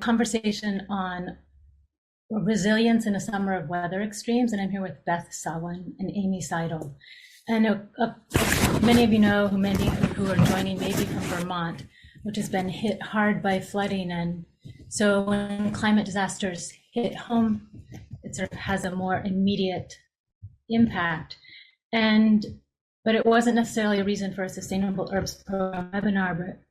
conversation on resilience in a summer of weather extremes, and I'm here with Beth Sawin and Amy Seidl. And many of you know, many who are joining maybe from Vermont, which has been hit hard by flooding. And so when climate disasters hit home, it sort of has a more immediate impact. But it wasn't necessarily a reason for a Sustainable Herbs Program webinar, but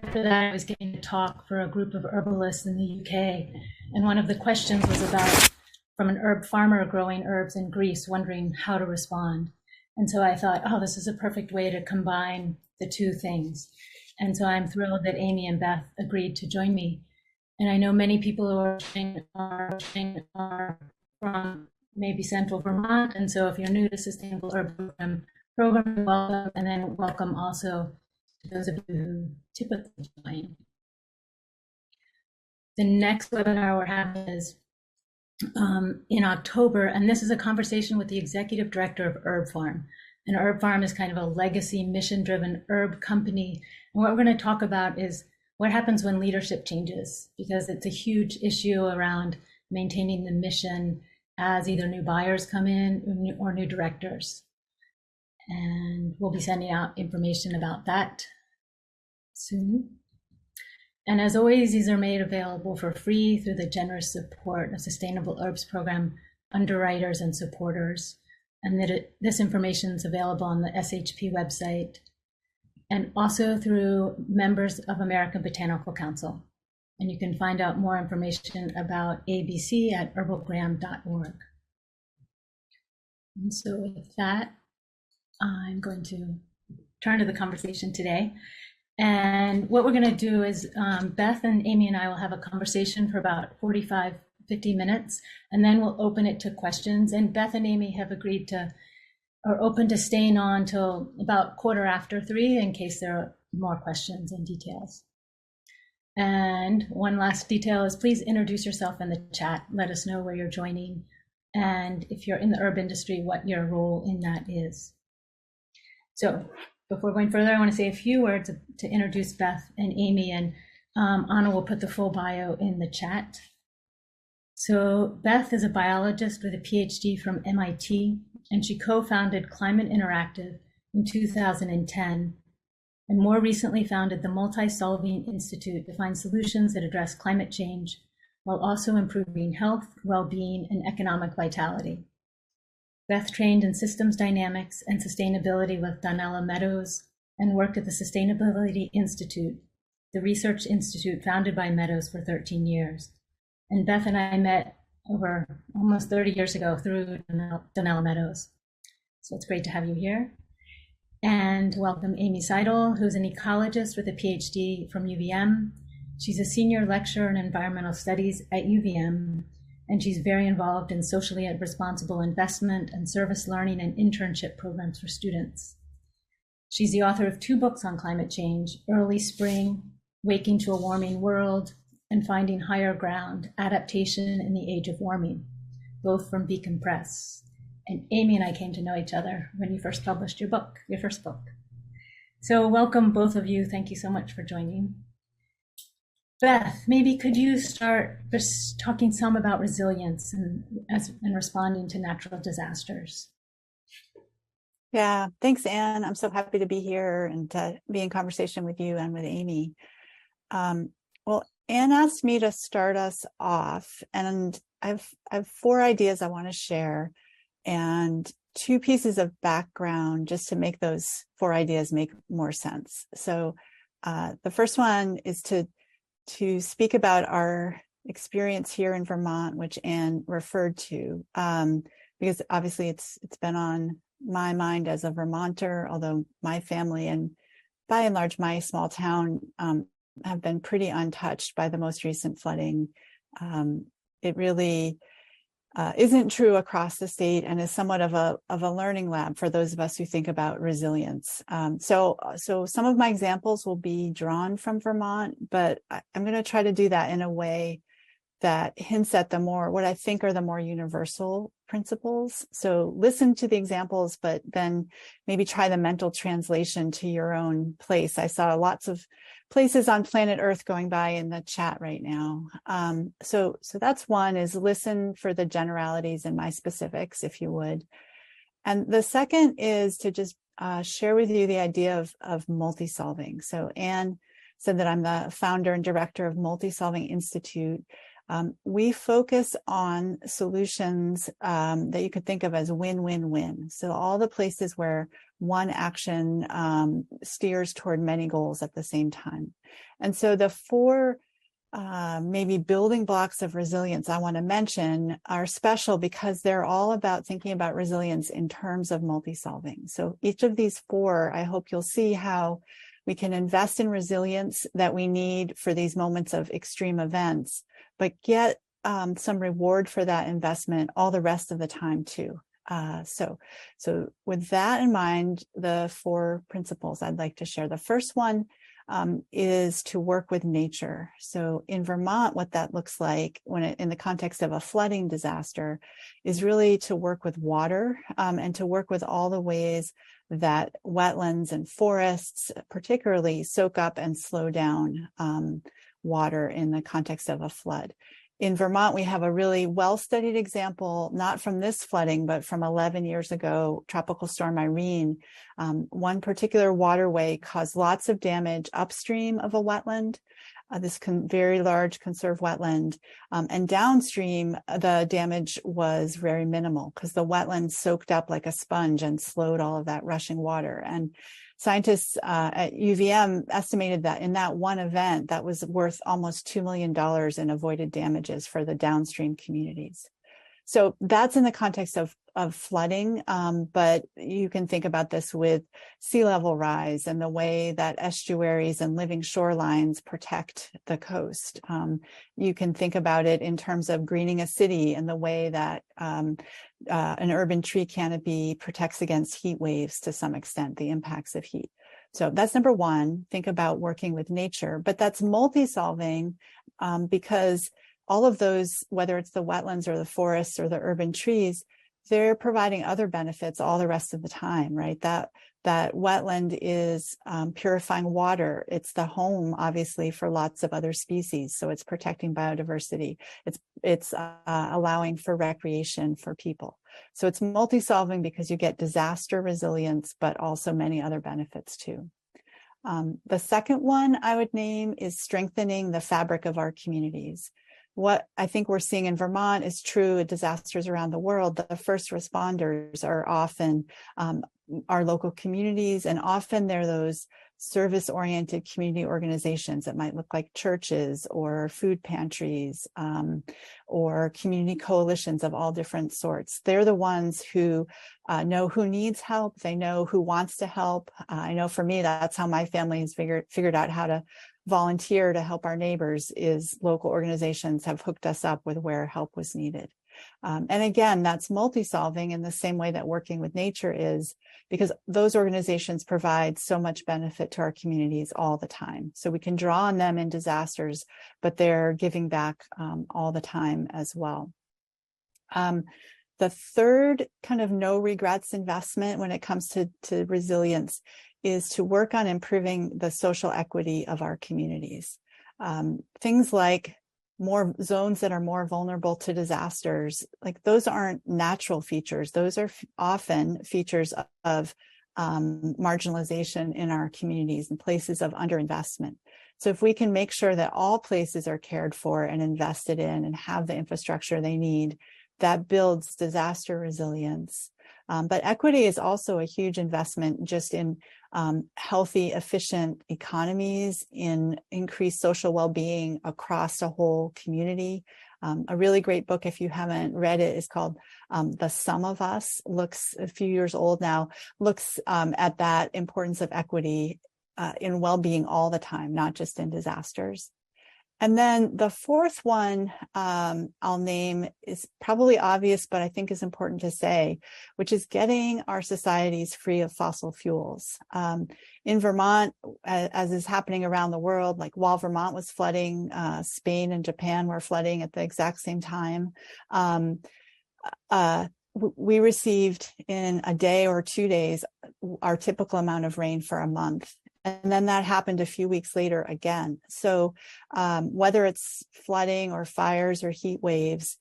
after that I was giving a talk for a group of herbalists in the UK. And one of the questions was about, from an herb farmer growing herbs in Greece, wondering how to respond. And so I thought, oh, this is a perfect way to combine the two things. And so I'm thrilled that Amy and Beth agreed to join me. And I know many people who are watching are from maybe central Vermont. And so if you're new to Sustainable Herb Program, welcome. And then welcome also to those of you who typically join. The next webinar we're having is in October, and this is a conversation with the executive director of Herb Farm. And Herb Farm is kind of a legacy, mission-driven herb company. And what we're going to talk about is what happens when leadership changes, because it's a huge issue around maintaining the mission as either new buyers come in or new directors. And we'll be sending out information about that soon. And as always, these are made available for free through the generous support of Sustainable Herbs Program underwriters and supporters. And that this information is available on the SHP website and also through members of American Botanical Council. And you can find out more information about ABC at herbalgram.org. And so with that, I'm going to turn to the conversation today. And what we're going to do is Beth and Amy and I will have a conversation for about 45, 50 minutes, and then we'll open it to questions. And Beth and Amy have agreed to, are open to staying on till about 3:15 in case there are more questions and details. And one last detail is please introduce yourself in the chat. Let us know where you're joining. And if you're in the herb industry, what your role in that is. So before going further, I want to say a few words to introduce Beth and Amy, and Anna will put the full bio in the chat. So Beth is a biologist with a PhD from MIT, and she co-founded Climate Interactive in 2010, and more recently founded the Multisolving Institute to find solutions that address climate change while also improving health, well-being, and economic vitality. Beth trained in systems dynamics and sustainability with Donella Meadows and worked at the Sustainability Institute, the research institute founded by Meadows for 13 years. And Beth and I met over almost 30 years ago through Donella Meadows. So it's great to have you here. And welcome Amy Seidl, who's an ecologist with a PhD from UVM. She's a senior lecturer in environmental studies at UVM. And she's very involved in socially responsible investment and service learning and internship programs for students. She's the author of 2 books on climate change, Early Spring, Waking to a Warming World, and Finding Higher Ground, Adaptation in the Age of Warming, both from Beacon Press. And Amy and I came to know each other when you first published your first book. So welcome both of you. Thank you so much for joining. Beth, maybe could you start just talking some about resilience and responding to natural disasters? Yeah, thanks, Anne. I'm so happy to be here and to be in conversation with you and with Amy. Well, Anne asked me to start us off, and I have 4 ideas I want to share and 2 pieces of background just to make those 4 ideas make more sense. So the first one is to speak about our experience here in Vermont, which Anne referred to, because obviously it's been on my mind as a Vermonter, although my family and by and large my small town have been pretty untouched by the most recent flooding. It really isn't true across the state and is somewhat of a learning lab for those of us who think about resilience. So some of my examples will be drawn from Vermont, but I'm going to try to do that in a way that hints at what I think are the more universal principles. So listen to the examples, but then maybe try the mental translation to your own place. I saw lots of places on planet Earth going by in the chat right now. So that's one, is listen for the generalities and my specifics, if you would. And the second is to just share with you the idea of multi-solving. So Anne said that I'm the founder and director of Multisolving Institute. We focus on solutions that you could think of as win-win-win. So all the places where one action steers toward many goals at the same time. And so the four maybe building blocks of resilience I want to mention are special because they're all about thinking about resilience in terms of multi-solving. So each of these four, I hope you'll see how we can invest in resilience that we need for these moments of extreme events, but get some reward for that investment all the rest of the time too. So with that in mind, the four principles I'd like to share. The first one is to work with nature. So in Vermont, what that looks like in the context of a flooding disaster is really to work with water and to work with all the ways that wetlands and forests particularly soak up and slow down water in the context of a flood. In Vermont, we have a really well-studied example, not from this flooding, but from 11 years ago, Tropical Storm Irene. One particular waterway caused lots of damage upstream of a wetland, this very large conserved wetland, and downstream, the damage was very minimal because the wetland soaked up like a sponge and slowed all of that rushing water. And scientists at UVM estimated that in that one event, that was worth almost $2 million in avoided damages for the downstream communities. So that's in the context of flooding, but you can think about this with sea level rise and the way that estuaries and living shorelines protect the coast. You can think about it in terms of greening a city and the way that an urban tree canopy protects against heat waves to some extent, the impacts of heat. So that's number one, think about working with nature, but that's multi-solving because all of those, whether it's the wetlands or the forests or the urban trees, they're providing other benefits all the rest of the time, right? That wetland is purifying water. It's the home, obviously, for lots of other species. So it's protecting biodiversity. It's allowing for recreation for people. So it's multi-solving because you get disaster resilience, but also many other benefits too. The second one I would name is strengthening the fabric of our communities. What I think we're seeing in Vermont is true in disasters around the world. The first responders are often our local communities, and often they're those service-oriented community organizations that might look like churches or food pantries or community coalitions of all different sorts. They're the ones who know who needs help. They know who wants to help. I know for me, that's how my family has figured out how to volunteer to help our neighbors, is local organizations have hooked us up with where help was needed. And again, that's multi-solving in the same way that working with nature is, because those organizations provide so much benefit to our communities all the time. So we can draw on them in disasters, but they're giving back all the time as well. The third kind of no regrets investment when it comes to resilience is to work on improving the social equity of our communities. Things like more zones that are more vulnerable to disasters, like those aren't natural features. Those are often features of marginalization in our communities and places of underinvestment. So if we can make sure that all places are cared for and invested in and have the infrastructure they need, that builds disaster resilience. But equity is also a huge investment just in healthy, efficient economies, in increased social well-being across a whole community. A really great book, if you haven't read it, is called The Sum of Us, looks a few years old now, looks at that importance of equity in well-being all the time, not just in disasters. And then the fourth one I'll name is probably obvious, but I think is important to say, which is getting our societies free of fossil fuels. In Vermont, as is happening around the world, like while Vermont was flooding, Spain and Japan were flooding at the exact same time. We received in a day or 2 days our typical amount of rain for a month. And then that happened a few weeks later again. So whether it's flooding or fires or heat waves,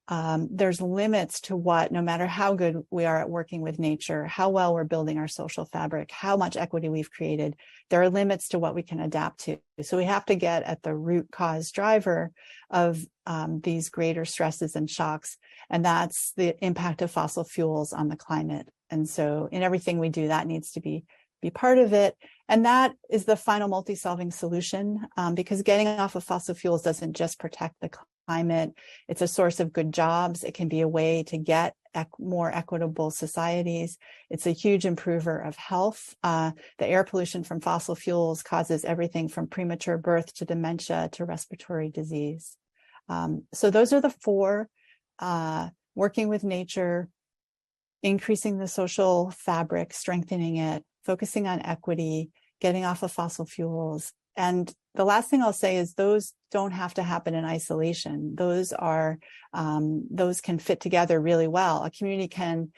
there's limits to what, no matter how good we are at working with nature, how well we're building our social fabric, how much equity we've created, there are limits to what we can adapt to. So we have to get at the root cause driver of these greater stresses and shocks, and that's the impact of fossil fuels on the climate. And so in everything we do, that needs to be part of it. And that is the final multi-solving solution, because getting off of fossil fuels doesn't just protect the climate. It's a source of good jobs. It can be a way to get more equitable societies. It's a huge improver of health. The air pollution from fossil fuels causes everything from premature birth to dementia to respiratory disease. So those are the four: working with nature, increasing the social fabric, strengthening it, focusing on equity, getting off of fossil fuels. And the last thing I'll say is those don't have to happen in isolation. Those can fit together really well. A community can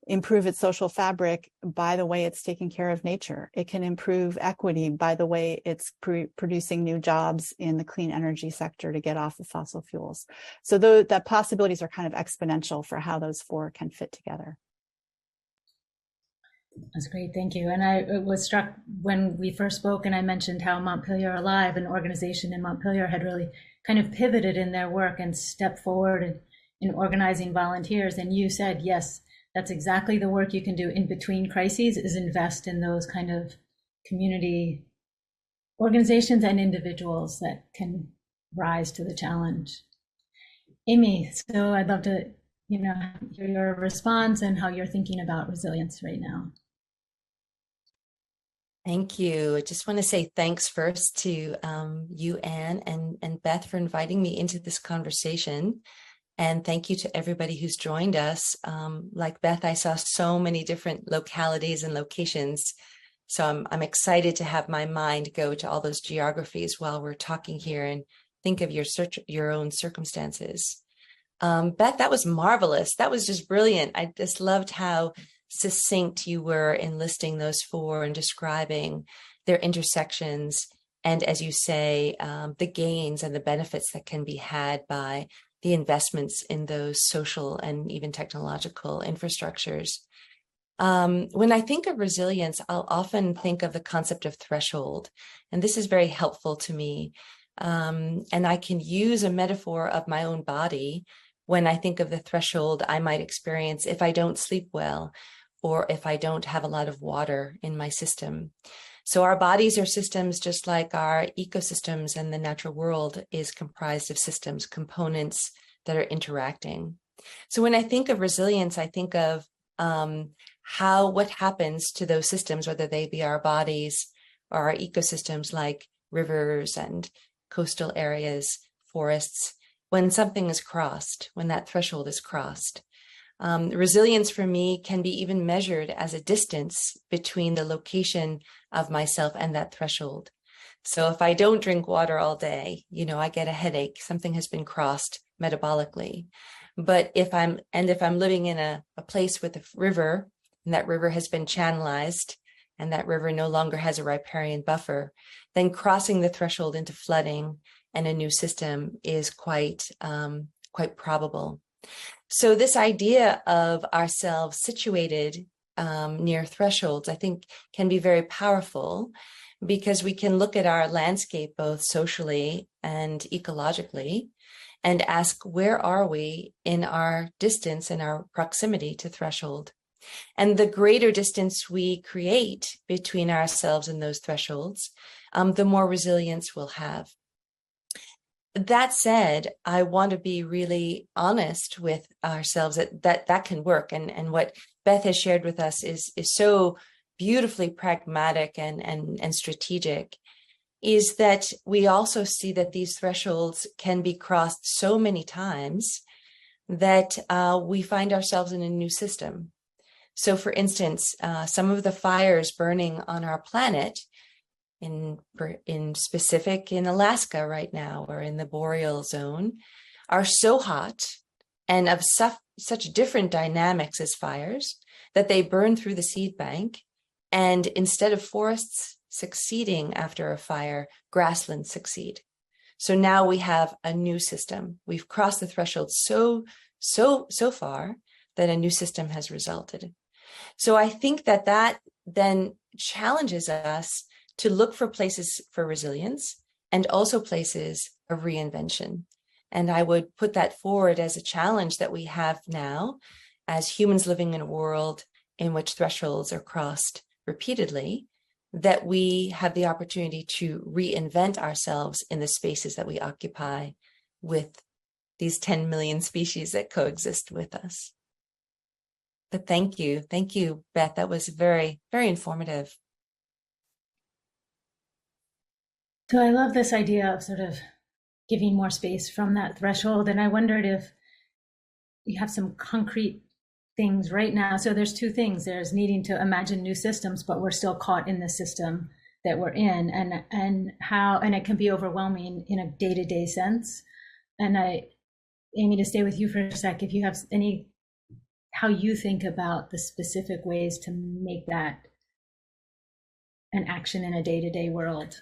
improve its social fabric by the way it's taking care of nature. It can improve equity by the way it's producing new jobs in the clean energy sector to get off of fossil fuels. So the possibilities are kind of exponential for how those four can fit together. That's great, thank you. And I was struck when we first spoke and I mentioned how Montpelier Alive, an organization in Montpelier, had really kind of pivoted in their work and stepped forward in organizing volunteers. And you said, yes, that's exactly the work you can do in between crises, is invest in those kind of community organizations and individuals that can rise to the challenge. Amy, so I'd love to hear your response and how you're thinking about resilience right now. Thank you. I just want to say thanks first to you, Anne, and Beth, for inviting me into this conversation. And thank you to everybody who's joined us. Like Beth, I saw so many different localities and locations. So I'm excited to have my mind go to all those geographies while we're talking here and think of your own circumstances. Beth, that was marvelous. That was just brilliant. I just loved how succinct you were in listing those four and describing their intersections. And as you say, the gains and the benefits that can be had by the investments in those social and even technological infrastructures. When I think of resilience, I'll often think of the concept of threshold. And this is very helpful to me. And I can use a metaphor of my own body when I think of the threshold I might experience if I don't sleep well, or if I don't have a lot of water in my system. So our bodies are systems just like our ecosystems, and the natural world is comprised of systems, components that are interacting. So when I think of resilience, I think of what happens to those systems, whether they be our bodies or our ecosystems like rivers and coastal areas, forests, when something is crossed, when that threshold is crossed. Resilience for me can be even measured as a distance between the location of myself and that threshold. So if I don't drink water all day, I get a headache. Something has been crossed metabolically. But if I'm living in a place with a river, and that river has been channelized, and that river no longer has a riparian buffer, then crossing the threshold into flooding and a new system is quite probable. So this idea of ourselves situated near thresholds, I think, can be very powerful, because we can look at our landscape both socially and ecologically and ask, where are we in our distance and our proximity to threshold? And the greater distance we create between ourselves and those thresholds, the more resilience we'll have. That said, I want to be really honest with ourselves that can work. And what Beth has shared with us is so beautifully pragmatic and strategic, is that we also see that these thresholds can be crossed so many times that we find ourselves in a new system. So for instance, some of the fires burning on our planet, in specific in Alaska right now, or in the boreal zone, are so hot and of such different dynamics as fires that they burn through the seed bank. And instead of forests succeeding after a fire, grasslands succeed. So now we have a new system. We've crossed the threshold so far that a new system has resulted. So I think that then challenges us to look for places for resilience and also places of reinvention. And I would put that forward as a challenge that we have now as humans living in a world in which thresholds are crossed repeatedly, that we have the opportunity to reinvent ourselves in the spaces that we occupy with these 10 million species that coexist with us. But thank you, Beth. That was very, very informative. So I love this idea of sort of giving more space from that threshold. And I wondered if you have some concrete things right now. So there's two things. There's needing to imagine new systems, but we're still caught in the system that we're in, and it can be overwhelming in a day-to-day sense. And Amy, to stay with you for a sec, if you have how you think about the specific ways to make that an action in a day-to-day world.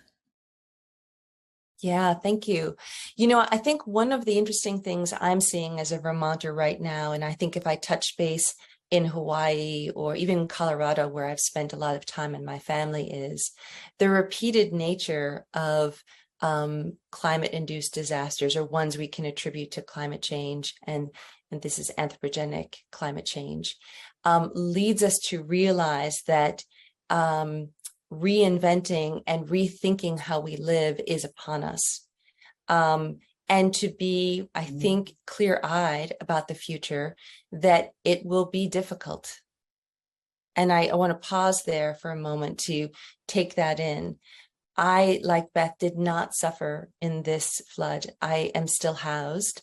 Yeah, thank you. You know, I think one of the interesting things I'm seeing as a Vermonter right now, and I think if I touch base in Hawaii or even Colorado, where I've spent a lot of time in my family, is the repeated nature of climate-induced disasters, or ones we can attribute to climate change, and this is anthropogenic climate change, leads us to realize that reinventing and rethinking how we live is upon us. And to be, I think, clear-eyed about the future, that it will be difficult. And I want to pause there for a moment to take that in. I, like Beth, did not suffer in this flood. I am still housed.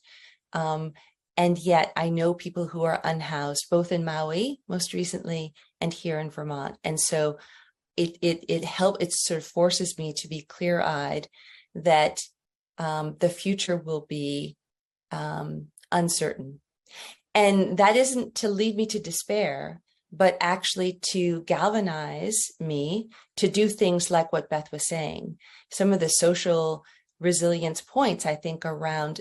And yet I know people who are unhoused, both in Maui most recently and here in Vermont. And so it sort of forces me to be clear-eyed that the future will be uncertain. And that isn't to lead me to despair, but actually to galvanize me to do things like what Beth was saying. Some of the social resilience points, I think, around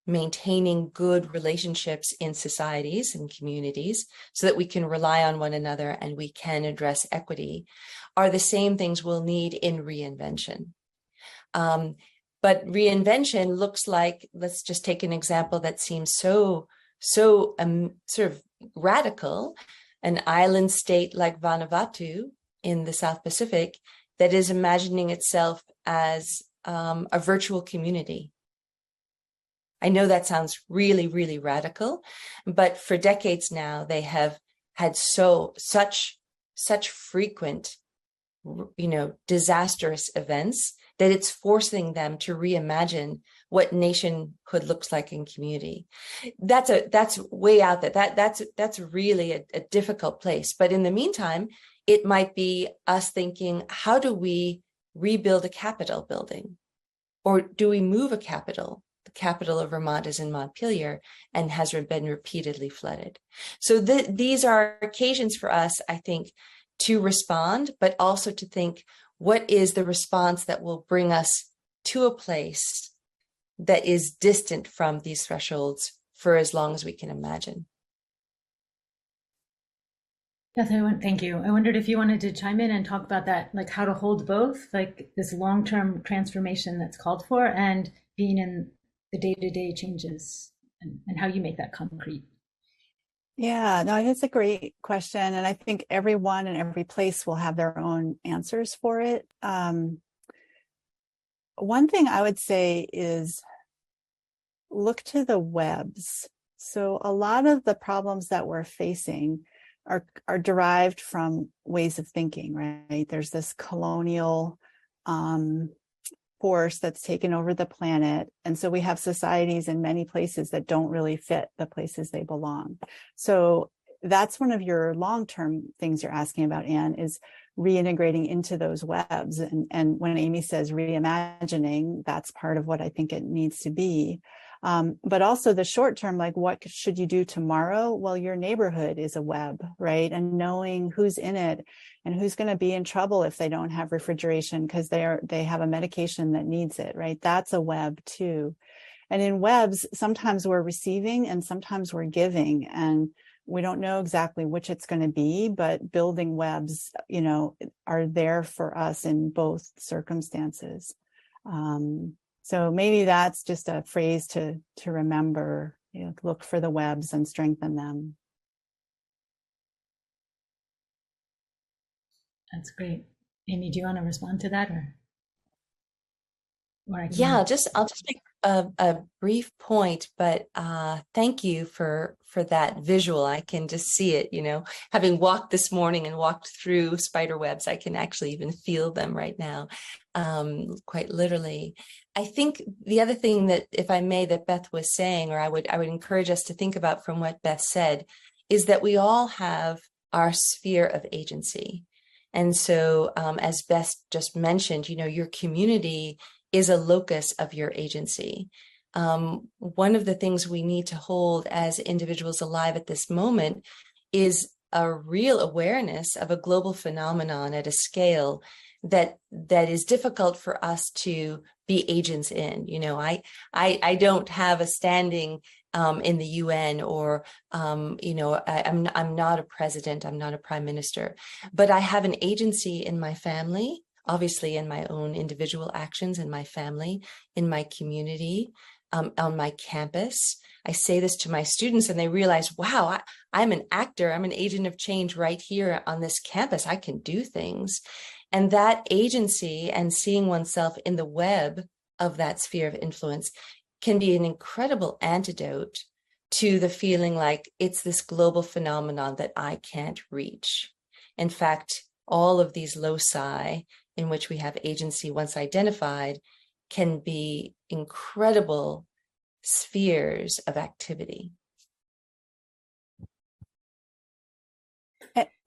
maintaining good relationships in societies and communities so that we can rely on one another and we can address equity, are the same things we'll need in reinvention. But reinvention looks like, let's just take an example that seems so sort of radical, an island state like Vanuatu in the South Pacific that is imagining itself as a virtual community. I know that sounds really, really radical, but for decades now, they have had such frequent, disastrous events that it's forcing them to reimagine what nationhood looks like in community. That's way out there. That's really a difficult place. But in the meantime, it might be us thinking, how do we rebuild a Capitol building? Or do we move a capital? The capital of Vermont is in Montpelier and has been repeatedly flooded. So these are occasions for us, I think, to respond, but also to think, what is the response that will bring us to a place that is distant from these thresholds for as long as we can imagine? Beth, thank you. I wondered if you wanted to chime in and talk about that, like how to hold both, like this long-term transformation that's called for and being in the day-to-day changes and how you make that concrete. Yeah, no, it's a great question. And I think everyone and every place will have their own answers for it. One thing I would say is look to the webs. So a lot of the problems that we're facing are derived from ways of thinking, right? There's this colonial force that's taken over the planet. And so we have societies in many places that don't really fit the places they belong. So that's one of your long-term things you're asking about, Anne, is reintegrating into those webs. And when Amy says reimagining, that's part of what I think it needs to be. But also the short term, like what should you do tomorrow? Well, your neighborhood is a web, right? And knowing who's in it and who's going to be in trouble if they don't have refrigeration because they have a medication that needs it, right? That's a web too. And in webs, sometimes we're receiving and sometimes we're giving, and we don't know exactly which it's going to be, but building webs, are there for us in both circumstances. So maybe that's just a phrase to remember, look for the webs and strengthen them. That's great. Amy, do you want to respond to that or I can... Yeah, I'll just make a brief point, but thank you for that visual. I can just see it, having walked this morning and walked through spider webs, I can actually even feel them right now, quite literally. I think the other thing that, if I may, that Beth was saying, or I would encourage us to think about from what Beth said, is that we all have our sphere of agency. And so, as Beth just mentioned, your community is a locus of your agency. One of the things we need to hold as individuals alive at this moment is a real awareness of a global phenomenon at a scale that is difficult for us to be agents in. I don't have a standing in the UN, or I'm not a president, I'm not a prime minister, but I have an agency in my family, obviously in my own individual actions, in my family, in my community, on my campus. I say this to my students and they realize, wow, I'm an actor, I'm an agent of change right here on this campus. I can do things. And that agency and seeing oneself in the web of that sphere of influence can be an incredible antidote to the feeling like it's this global phenomenon that I can't reach. In fact, all of these loci in which we have agency once identified can be incredible spheres of activity.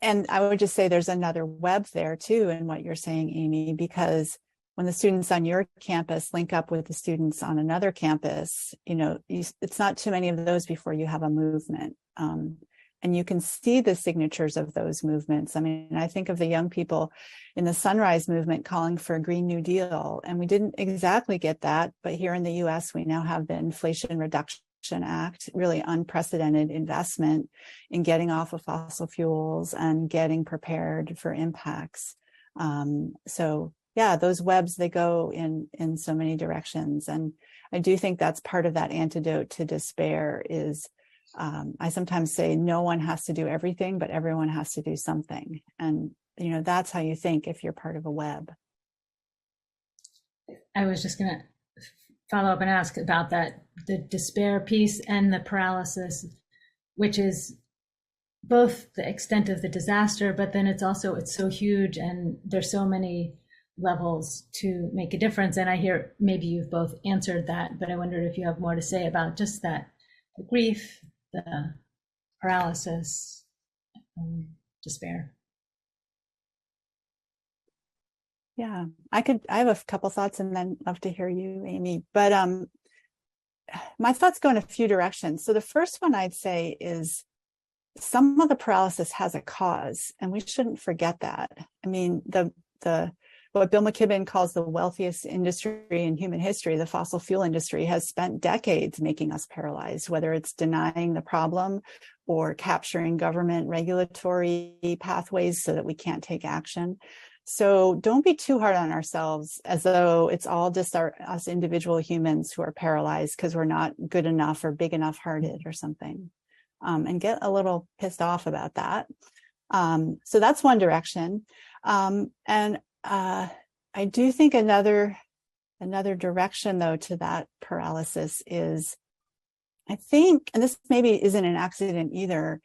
And I would just say there's another web there too in what you're saying, Amy, because when the students on your campus link up with the students on another campus, it's not too many of those before you have a movement. And you can see the signatures of those movements. I mean, I think of the young people in the Sunrise Movement calling for a Green New Deal, and we didn't exactly get that, but here in the US, we now have the Inflation Reduction Act, really unprecedented investment in getting off of fossil fuels and getting prepared for impacts. So yeah, those webs, they go in so many directions. And I do think that's part of that antidote to despair is, I sometimes say no one has to do everything, but everyone has to do something. And, that's how you think if you're part of a web. I was just going to follow up and ask about that, the despair piece and the paralysis, which is both the extent of the disaster, but then it's so huge and there's so many levels to make a difference. And I hear maybe you've both answered that, but I wondered if you have more to say about just that, the grief, the paralysis, despair. Yeah, I have a couple thoughts and then love to hear you, Amy. But my thoughts go in a few directions. So the first one I'd say is some of the paralysis has a cause, and we shouldn't forget that. I mean, what Bill McKibben calls the wealthiest industry in human history, the fossil fuel industry, has spent decades making us paralyzed, whether it's denying the problem or capturing government regulatory pathways so that we can't take action. So don't be too hard on ourselves as though it's all just us individual humans who are paralyzed because we're not good enough or big enough hearted or something, and get a little pissed off about that. So that's one direction. And I do think another direction, though, to that paralysis is, I think, and this maybe isn't an accident either,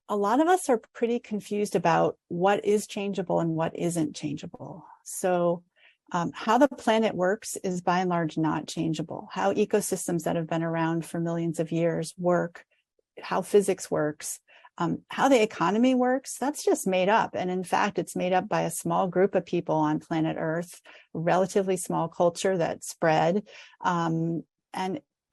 a lot of us are pretty confused about what is changeable and what isn't changeable. So how the planet works is by and large not changeable. How ecosystems that have been around for millions of years work, how physics works, how the economy works, that's just made up. And in fact, it's made up by a small group of people on planet Earth, a relatively small culture that spread. And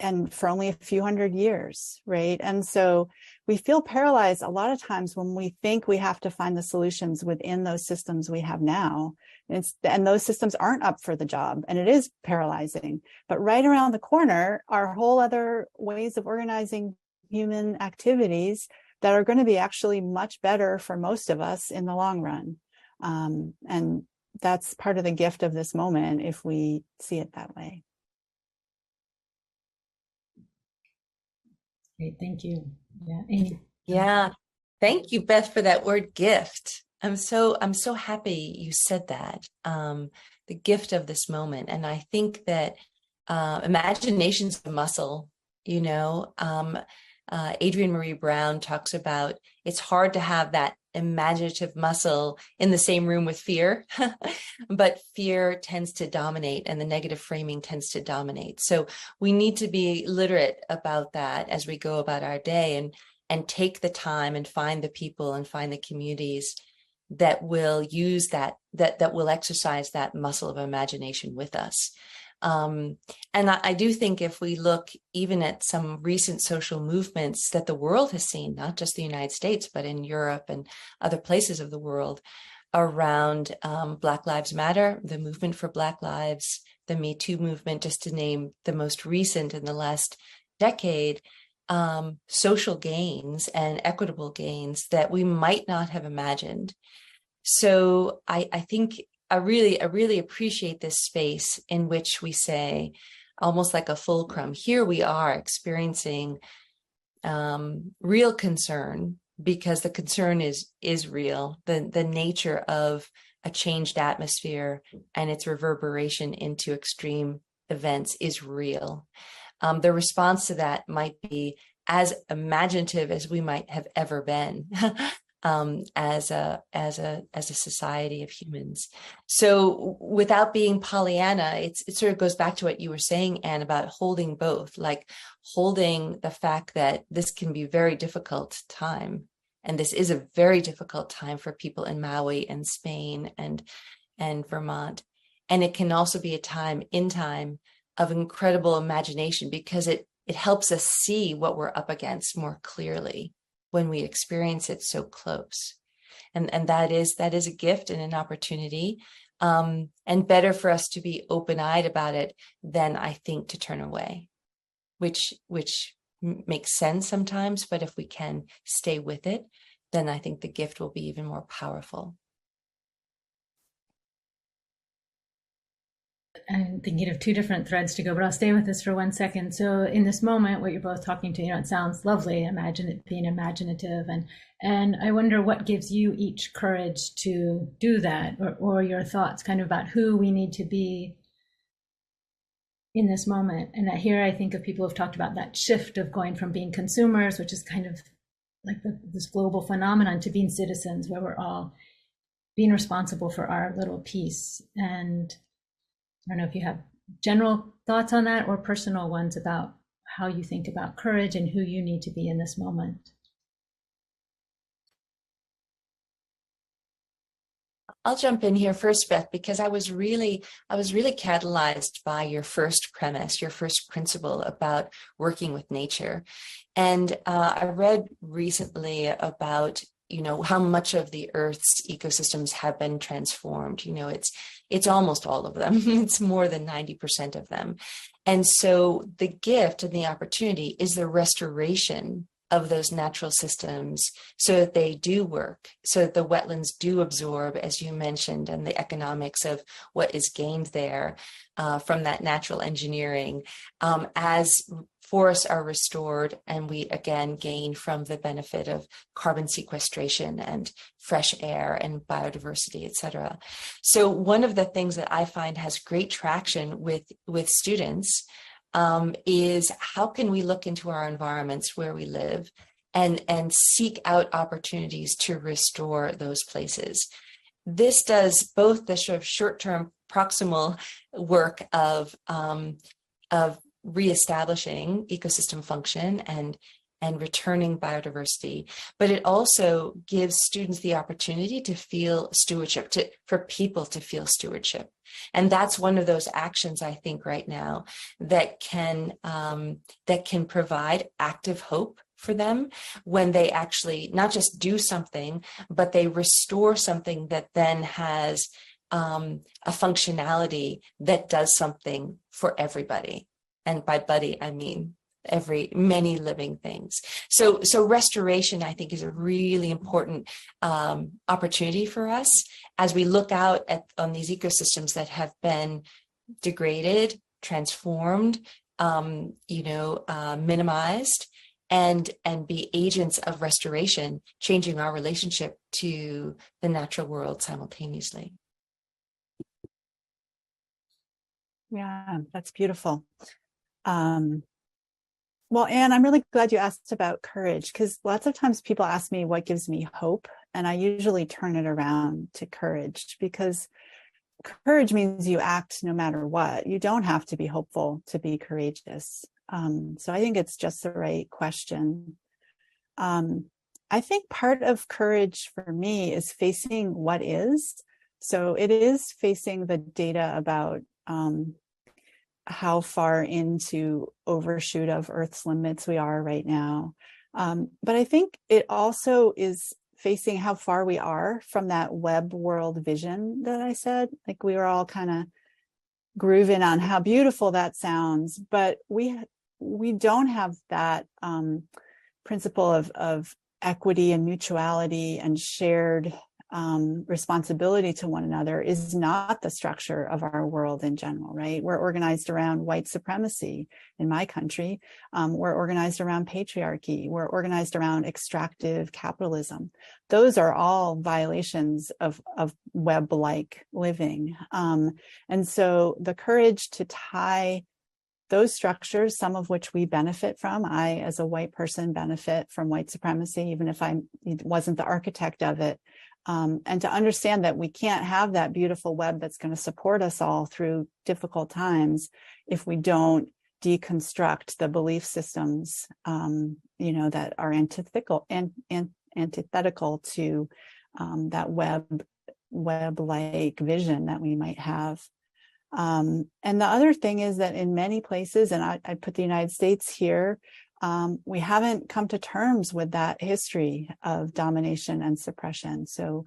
and for only a few hundred years, right? And so we feel paralyzed a lot of times when we think we have to find the solutions within those systems we have now. And those systems aren't up for the job, and it is paralyzing. But right around the corner are whole other ways of organizing human activities that are going to be actually much better for most of us in the long run. And that's part of the gift of this moment if we see it that way. Great, thank you. Yeah, Amy. Yeah, thank you, Beth, for that word gift. I'm so happy you said that. The gift of this moment, and I think that imagination's a muscle. You know, Adrienne Marie Brown talks about it's hard to have that imaginative muscle in the same room with fear, but fear tends to dominate and the negative framing tends to dominate. So we need to be literate about that as we go about our day and take the time and find the people and find the communities that will use that will exercise that muscle of imagination with us. And I do think if we look even at some recent social movements that the world has seen, not just the United States, but in Europe and other places of the world around Black Lives Matter, the movement for Black lives, the Me Too movement, just to name the most recent in the last decade, social gains and equitable gains that we might not have imagined. So I think I really appreciate this space in which we say, almost like a fulcrum, here we are experiencing real concern, because the concern is real. The nature of a changed atmosphere and its reverberation into extreme events is real. The response to that might be as imaginative as we might have ever been. As a society of humans. So without being Pollyanna, it sort of goes back to what you were saying, Anne, about holding both, like holding the fact that this can be a very difficult time. And this is a very difficult time for people in Maui and Spain and Vermont. And it can also be a time of incredible imagination, because it helps us see what we're up against more clearly when we experience it so close. And that is a gift and an opportunity, and better for us to be open-eyed about it than, I think, to turn away, which makes sense sometimes, but if we can stay with it, then I think the gift will be even more powerful. I'm thinking of two different threads to go, but I'll stay with this for 1 second. So in this moment, what you're both talking to, it sounds lovely, being imaginative. And I wonder what gives you each courage to do that, or your thoughts kind of about who we need to be in this moment. And here I think of people who've talked about that shift of going from being consumers, which is kind of like this global phenomenon, to being citizens, where we're all being responsible for our little piece. And I don't know if you have general thoughts on that or personal ones about how you think about courage and who you need to be in this moment. I'll jump in here first, Beth, because I was really catalyzed by your first premise, your first principle about working with nature. And I read recently about how much of the Earth's ecosystems have been transformed. It's almost all of them. It's more than 90% of them. And so the gift and the opportunity is the restoration of those natural systems so that they do work, so that the wetlands do absorb, as you mentioned, and the economics of what is gained there from that natural engineering, as forests are restored, and we again gain from the benefit of carbon sequestration and fresh air and biodiversity, et cetera. So one of the things that I find has great traction with students is how can we look into our environments where we live and seek out opportunities to restore those places. This does both the sort of short-term proximal work of reestablishing ecosystem function and and returning biodiversity. But it also gives students the opportunity to feel stewardship, for people to feel stewardship. And that's one of those actions, I think, right now that can provide active hope for them when they actually not just do something, but they restore something that then has a functionality that does something for everybody. And by buddy, I mean many living things. So restoration, I think, is a really important opportunity for us as we look out on these ecosystems that have been degraded, transformed, minimized, and be agents of restoration, changing our relationship to the natural world simultaneously. Yeah, that's beautiful. Well, Anne, I'm really glad you asked about courage, because lots of times people ask me what gives me hope, and I usually turn it around to courage, because courage means you act no matter what. You don't have to be hopeful to be courageous. So I think it's just the right question. I think part of courage for me is facing what is. So it is facing the data about how far into overshoot of Earth's limits we are right now. But I think it also is facing how far we are from that web world vision that I said. Like, we were all kind of grooving on how beautiful that sounds, but we don't have that principle of equity and mutuality and shared responsibility to one another is not the structure of our world in general, right? We're organized around white supremacy in my country. We're organized around patriarchy. We're organized around extractive capitalism. Those are all violations of web-like living. And so the courage to tie those structures, some of which we benefit from. I, as a white person, benefit from white supremacy, even if I wasn't the architect of it. And to understand that we can't have that beautiful web that's going to support us all through difficult times if we don't deconstruct the belief systems, that are antithetical to that web-like vision that we might have. And the other thing is that in many places, and I put the United States here, we haven't come to terms with that history of domination and suppression. So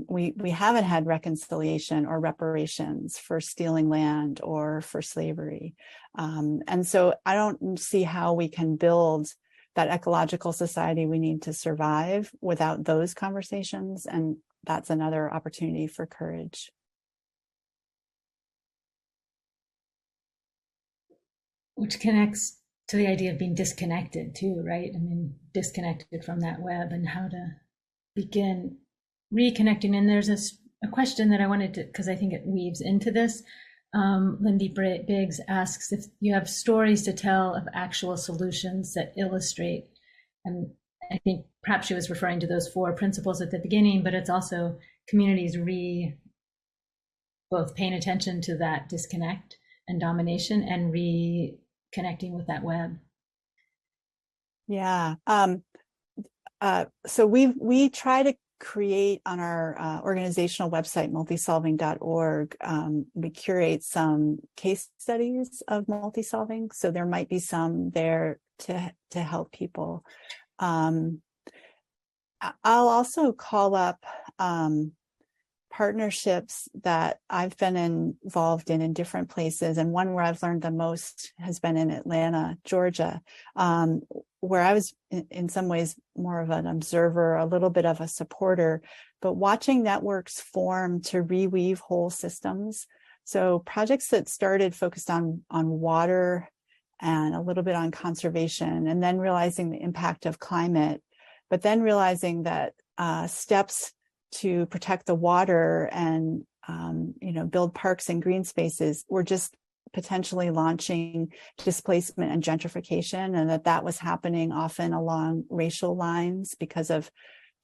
we haven't had reconciliation or reparations for stealing land or for slavery. And so I don't see how we can build that ecological society we need to survive without those conversations. And that's another opportunity for courage. Which connects to the idea of being disconnected too, right? I mean, disconnected from that web and how to begin reconnecting. And there's a question that I wanted to, because I think it weaves into this. Lindy Biggs asks if you have stories to tell of actual solutions that illustrate, and I think perhaps she was referring to those 4 principles at the beginning, but it's also communities both paying attention to that disconnect and domination and reconnecting with that web. Yeah. So we try to create on our organizational website, multisolving.org, we curate some case studies of multisolving. So there might be some there to help people. I'll also call up partnerships that I've been involved in different places. And one where I've learned the most has been in Atlanta, Georgia, where I was in some ways more of an observer, a little bit of a supporter, but watching networks form to reweave whole systems. So projects that started focused on water and a little bit on conservation, and then realizing the impact of climate, but then realizing that steps to protect the water and build parks and green spaces were just potentially launching displacement and gentrification, and that was happening often along racial lines because of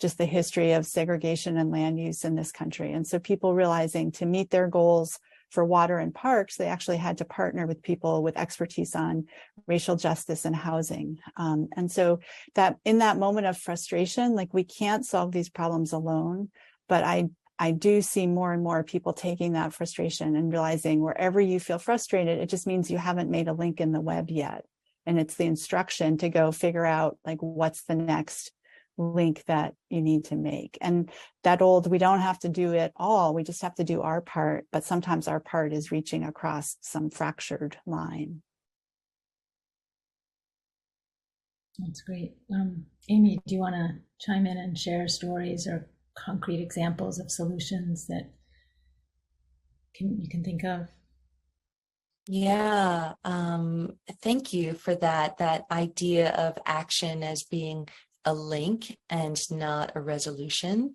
just the history of segregation and land use in this country. And so people realizing to meet their goals for water and parks, they actually had to partner with people with expertise on racial justice and housing. And so that in that moment of frustration, like we can't solve these problems alone, but I do see more and more people taking that frustration and realizing wherever you feel frustrated, it just means you haven't made a link in the web yet. And it's the instruction to go figure out like what's the next link that you need to make. And that old, we don't have to do it all, we just have to do our part, but sometimes our part is reaching across some fractured line. That's great. Amy, do you want to chime in and share stories or concrete examples of solutions that you can think of? Yeah, thank you for that idea of action as being a link and not a resolution.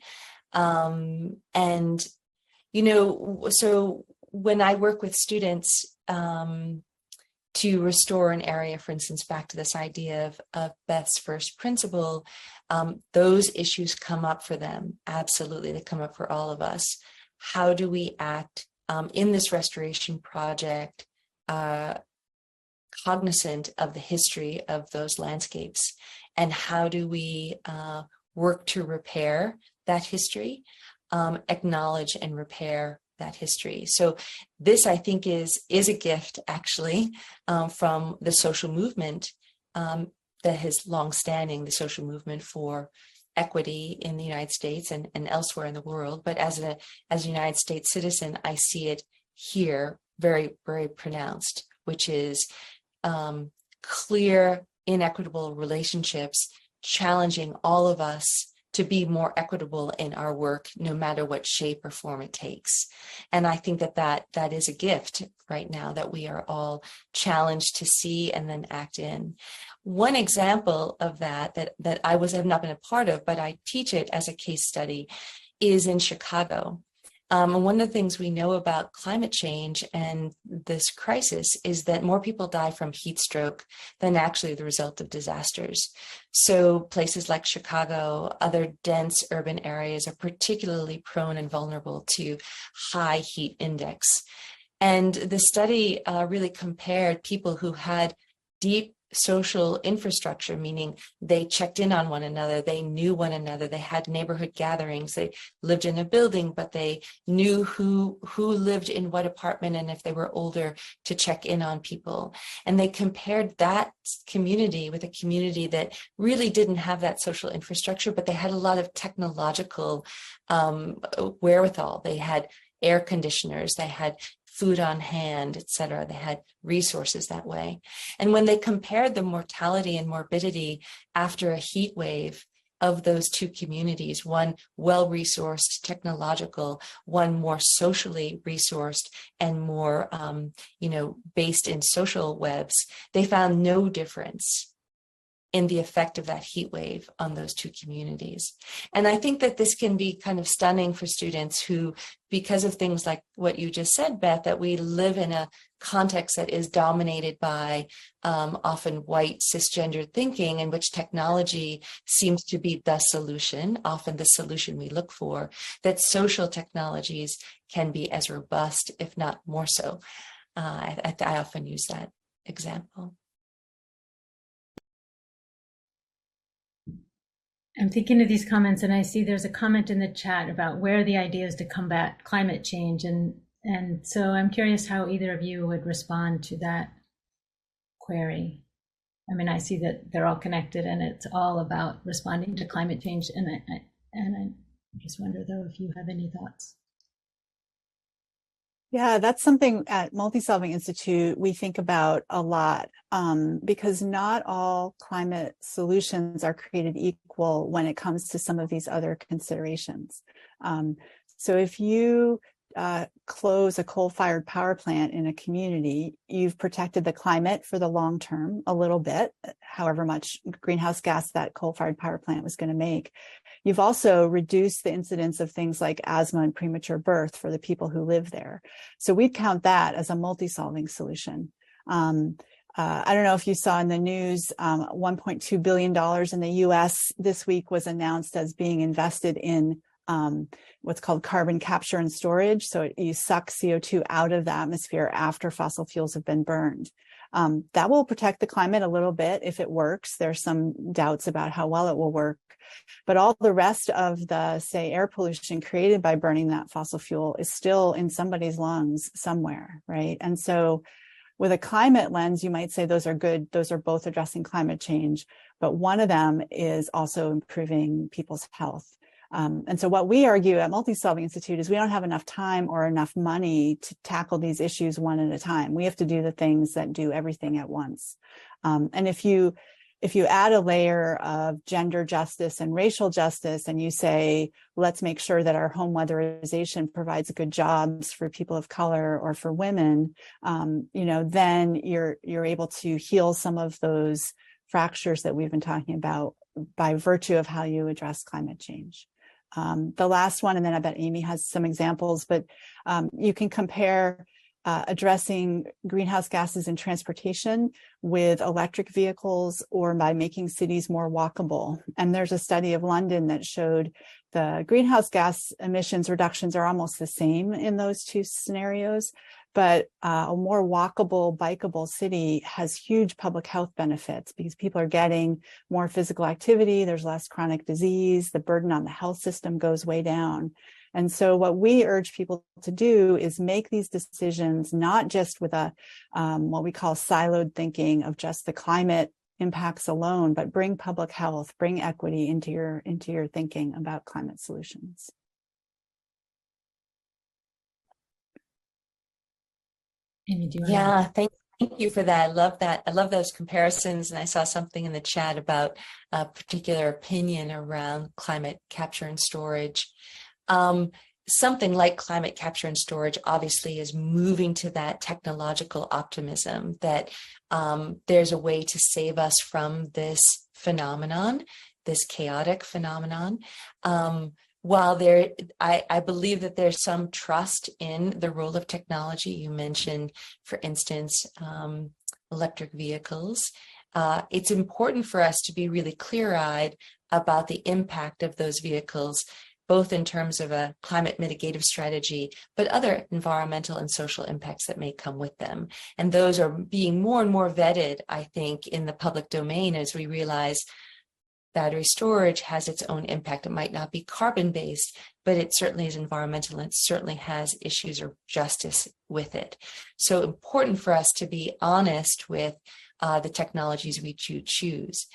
And, so when I work with students to restore an area, for instance, back to this idea of Beth's first principle, those issues come up for them. Absolutely, they come up for all of us. How do we act in this restoration project, cognizant of the history of those landscapes? And how do we work to repair that history, acknowledge and repair that history? So this, I think, is a gift, actually, from the social movement that has long-standing, the social movement for equity in the United States and elsewhere in the world. But as a United States citizen, I see it here very, very pronounced, which is clear, inequitable relationships, challenging all of us to be more equitable in our work, no matter what shape or form it takes. And I think that is a gift right now that we are all challenged to see and then act in. One example of that I have not been a part of, but I teach it as a case study, is in Chicago. And one of the things we know about climate change and this crisis is that more people die from heat stroke than actually the result of disasters. So places like Chicago, other dense urban areas are particularly prone and vulnerable to high heat index. And the study really compared people who had deep social infrastructure, meaning they checked in on one another, they knew one another, they had neighborhood gatherings, they lived in a building, but they knew who lived in what apartment, and if they were older, to check in on people. And they compared that community with a community that really didn't have that social infrastructure, but they had a lot of technological wherewithal. They had air conditioners, they had food on hand, et cetera. They had resources that way. And when they compared the mortality and morbidity after a heat wave of those two communities, one well-resourced, technological, one more socially resourced and more, based in social webs, they found no difference in the effect of that heat wave on those two communities. And I think that this can be kind of stunning for students who, because of things like what you just said, Beth, that we live in a context that is dominated by often white cisgendered thinking, in which technology seems to be the solution, often the solution we look for, that social technologies can be as robust, if not more so. I often use that example. I'm thinking of these comments, and I see there's a comment in the chat about where the ideas to combat climate change. And so I'm curious how either of you would respond to that query. I mean, I see that they're all connected and it's all about responding to climate change. And I just wonder, though, if you have any thoughts. Yeah, that's something at Multisolving Institute we think about a lot, because not all climate solutions are created equal when it comes to some of these other considerations. So if you close a coal-fired power plant in a community, you've protected the climate for the long term a little bit, however much greenhouse gas that coal-fired power plant was going to make. You've also reduced the incidence of things like asthma and premature birth for the people who live there. So we count that as a multi-solving solution. I don't know if you saw in the news, $1.2 billion in the US this week was announced as being invested in what's called carbon capture and storage. So you suck CO2 out of the atmosphere after fossil fuels have been burned. That will protect the climate a little bit if it works. There's some doubts about how well it will work. But all the rest of the, say, air pollution created by burning that fossil fuel is still in somebody's lungs somewhere, right? And so with a climate lens, you might say those are good. Those are both addressing climate change, but one of them is also improving people's health. And so what we argue at Multisolving Institute is we don't have enough time or enough money to tackle these issues one at a time. We have to do the things that do everything at once. And if you add a layer of gender justice and racial justice, and you say, let's make sure that our home weatherization provides good jobs for people of color or for women, then you're able to heal some of those fractures that we've been talking about by virtue of how you address climate change. The last one, and then I bet Amy has some examples, but you can compare addressing greenhouse gases in transportation with electric vehicles or by making cities more walkable. And there's a study of London that showed the greenhouse gas emissions reductions are almost the same in those two scenarios, but a more walkable, bikeable city has huge public health benefits because people are getting more physical activity, there's less chronic disease, the burden on the health system goes way down. And so what we urge people to do is make these decisions, not just with a what we call siloed thinking of just the climate impacts alone, but bring public health, bring equity into your thinking about climate solutions. Amy, do you Yeah, thank you for that. I love that. I love those comparisons. And I saw something in the chat about a particular opinion around climate capture and storage. Something like climate capture and storage obviously is moving to that technological optimism that there's a way to save us from this phenomenon, this chaotic phenomenon. While I believe that there's some trust in the role of technology. You mentioned, for instance, electric vehicles. It's important for us to be really clear-eyed about the impact of those vehicles, both in terms of a climate mitigative strategy, but other environmental and social impacts that may come with them. And those are being more and more vetted, I think, in the public domain as we realize battery storage has its own impact. It might not be carbon-based, but it certainly is environmental and it certainly has issues of justice with it. So important for us to be honest with the technologies we choose.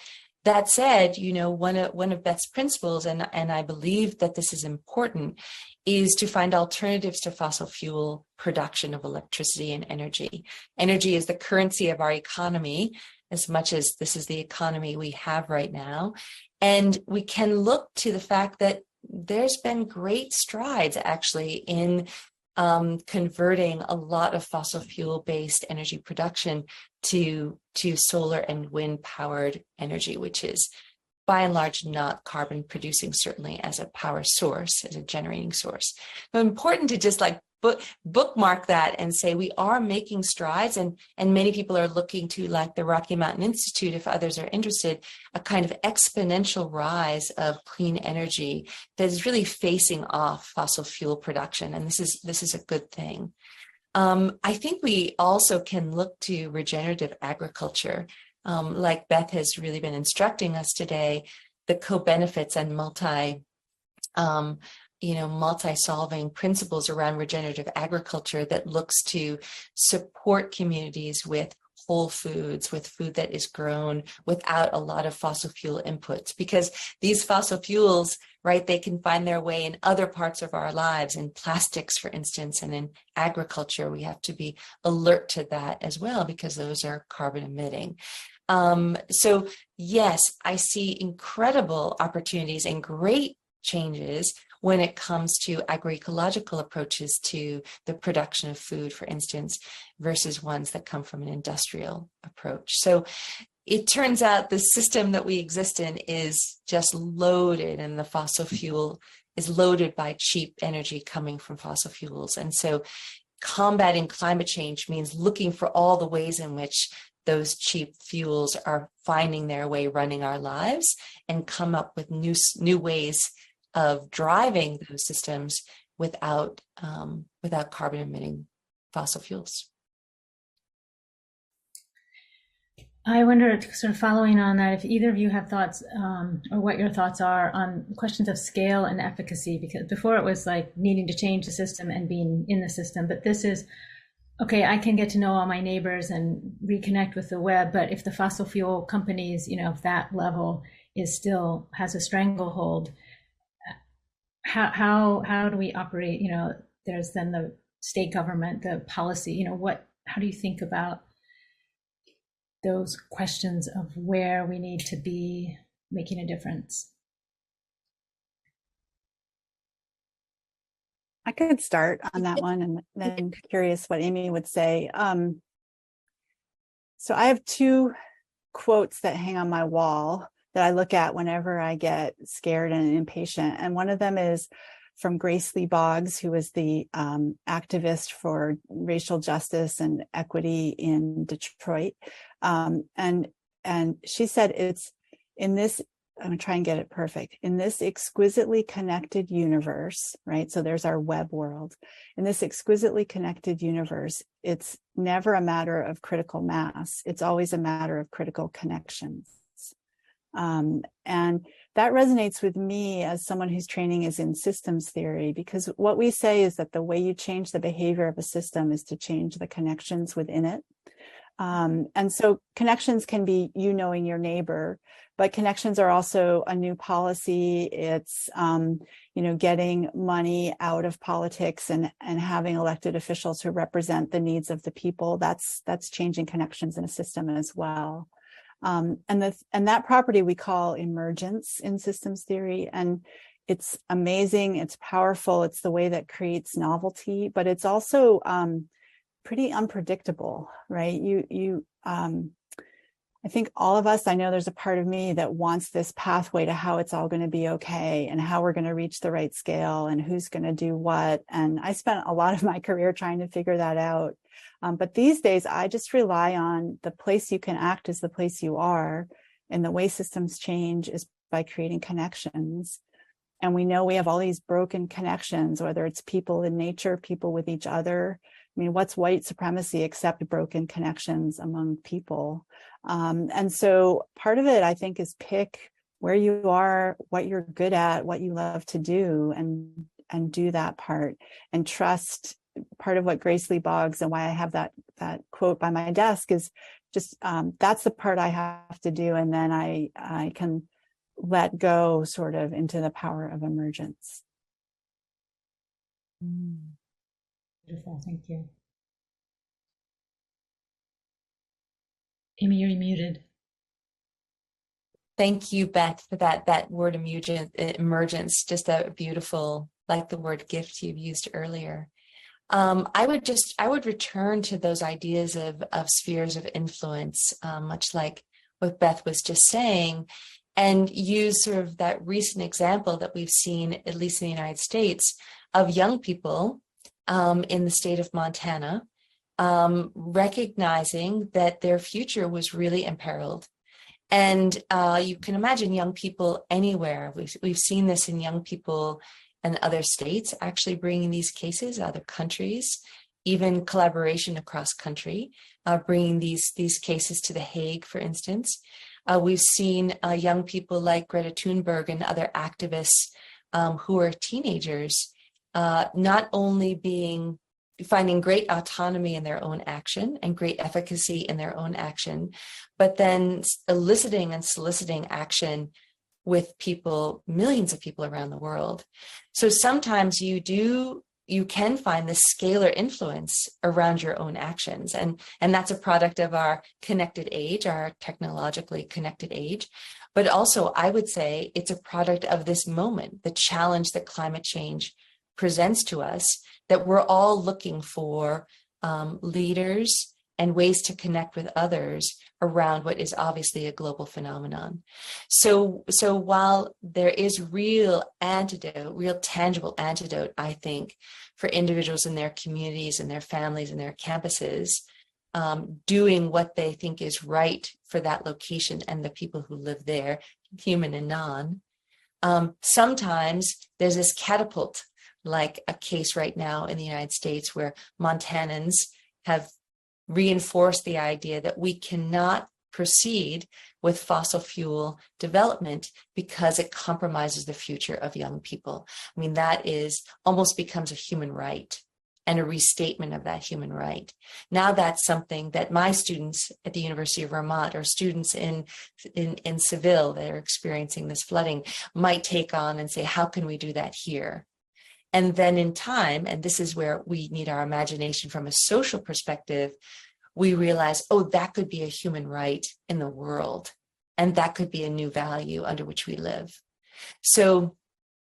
That said, one of Beth's principles, and I believe that this is important, is to find alternatives to fossil fuel production of electricity and energy. Energy is the currency of our economy, as much as this is the economy we have right now. And we can look to the fact that there's been great strides actually in converting a lot of fossil fuel-based energy production to solar and wind-powered energy, which is by and large not carbon producing, certainly as a power source, as a generating source. So important to just like bookmark that and say we are making strides, and many people are looking to, like the Rocky Mountain Institute, if others are interested, a kind of exponential rise of clean energy that is really facing off fossil fuel production, and this is a good thing. I think we also can look to regenerative agriculture, like Beth has really been instructing us today, the co-benefits and multi-solving principles around regenerative agriculture that looks to support communities with whole foods, with food that is grown without a lot of fossil fuel inputs, because these fossil fuels, right, they can find their way in other parts of our lives, in plastics, for instance, and in agriculture. We have to be alert to that as well, because those are carbon emitting. So yes, I see incredible opportunities and great changes when it comes to agroecological approaches to the production of food, for instance, versus ones that come from an industrial approach. So it turns out the system that we exist in is just loaded, and the fossil fuel is loaded by cheap energy coming from fossil fuels. And so combating climate change means looking for all the ways in which those cheap fuels are finding their way running our lives, and come up with new ways of driving those systems without carbon emitting fossil fuels. I wonder, sort of following on that, if either of you have thoughts or what your thoughts are on questions of scale and efficacy, because before it was like needing to change the system and being in the system, but this is, okay, I can get to know all my neighbors and reconnect with the web, but if the fossil fuel companies, if that level is still has a stranglehold, how do we operate? There's then the state government, the policy, how do you think about those questions of where we need to be making a difference? I could start on that one, and then curious what Amy would say. So I have two quotes that hang on my wall that I look at whenever I get scared and impatient. And one of them is from Grace Lee Boggs, who was the activist for racial justice and equity in Detroit. And she said, it's in this, I'm gonna try and get it perfect, in this exquisitely connected universe, right? So there's our web world. In this exquisitely connected universe, it's never a matter of critical mass. It's always a matter of critical connections. And that resonates with me as someone whose training is in systems theory, because what we say is that the way you change the behavior of a system is to change the connections within it. And so connections can be knowing your neighbor, but connections are also a new policy. It's, getting money out of politics and having elected officials who represent the needs of the people. That's changing connections in a system as well. And that property we call emergence in systems theory. And it's amazing. It's powerful. It's the way that creates novelty, but it's also, pretty unpredictable, right? I think all of us, I know there's a part of me that wants this pathway to how it's all going to be okay and how we're going to reach the right scale and who's going to do what. And I spent a lot of my career trying to figure that out. But these days, I just rely on the place you can act is the place you are. And the way systems change is by creating connections. And we know we have all these broken connections, whether it's people in nature, people with each other. I mean, what's white supremacy except broken connections among people? And so part of it, I think, is pick where you are, what you're good at, what you love to do, and do that part, and trust. Part of what Grace Lee Boggs and why I have that quote by my desk is just that's the part I have to do, and then I can let go sort of into the power of emergence. Beautiful, thank you. Amy, you're muted. Thank you, Beth, for that word emergence, just a beautiful, like the word gift you've used earlier. I would return to those ideas of spheres of influence, much like what Beth was just saying, and use sort of that recent example that we've seen, at least in the United States, of young people in the state of Montana, recognizing that their future was really imperiled. And you can imagine young people anywhere. We've seen this in young people in other states, actually bringing these cases, other countries, even collaboration across country, bringing these cases to The Hague, for instance. We've seen young people like Greta Thunberg and other activists who are teenagers, not only finding great autonomy in their own action and great efficacy in their own action, but then eliciting and soliciting action with people, millions of people around the world. So sometimes you can find this scalar influence around your own actions. And that's a product of our connected age, our technologically connected age. But also, I would say it's a product of this moment, the challenge that climate change presents to us, that we're all looking for leaders and ways to connect with others around what is obviously a global phenomenon. So while there is real tangible antidote, I think, for individuals in their communities and their families and their campuses, doing what they think is right for that location and the people who live there, human and non, Sometimes there's this catapult, like a case right now in the United States where Montanans have reinforced the idea that we cannot proceed with fossil fuel development because it compromises the future of young people. I mean, that is almost becomes a human right and a restatement of that human right. Now that's something that my students at the University of Vermont or students in Seville that are experiencing this flooding might take on and say, how can we do that here? And then in time, and this is where we need our imagination from a social perspective, we realize, oh, that could be a human right in the world. And that could be a new value under which we live. So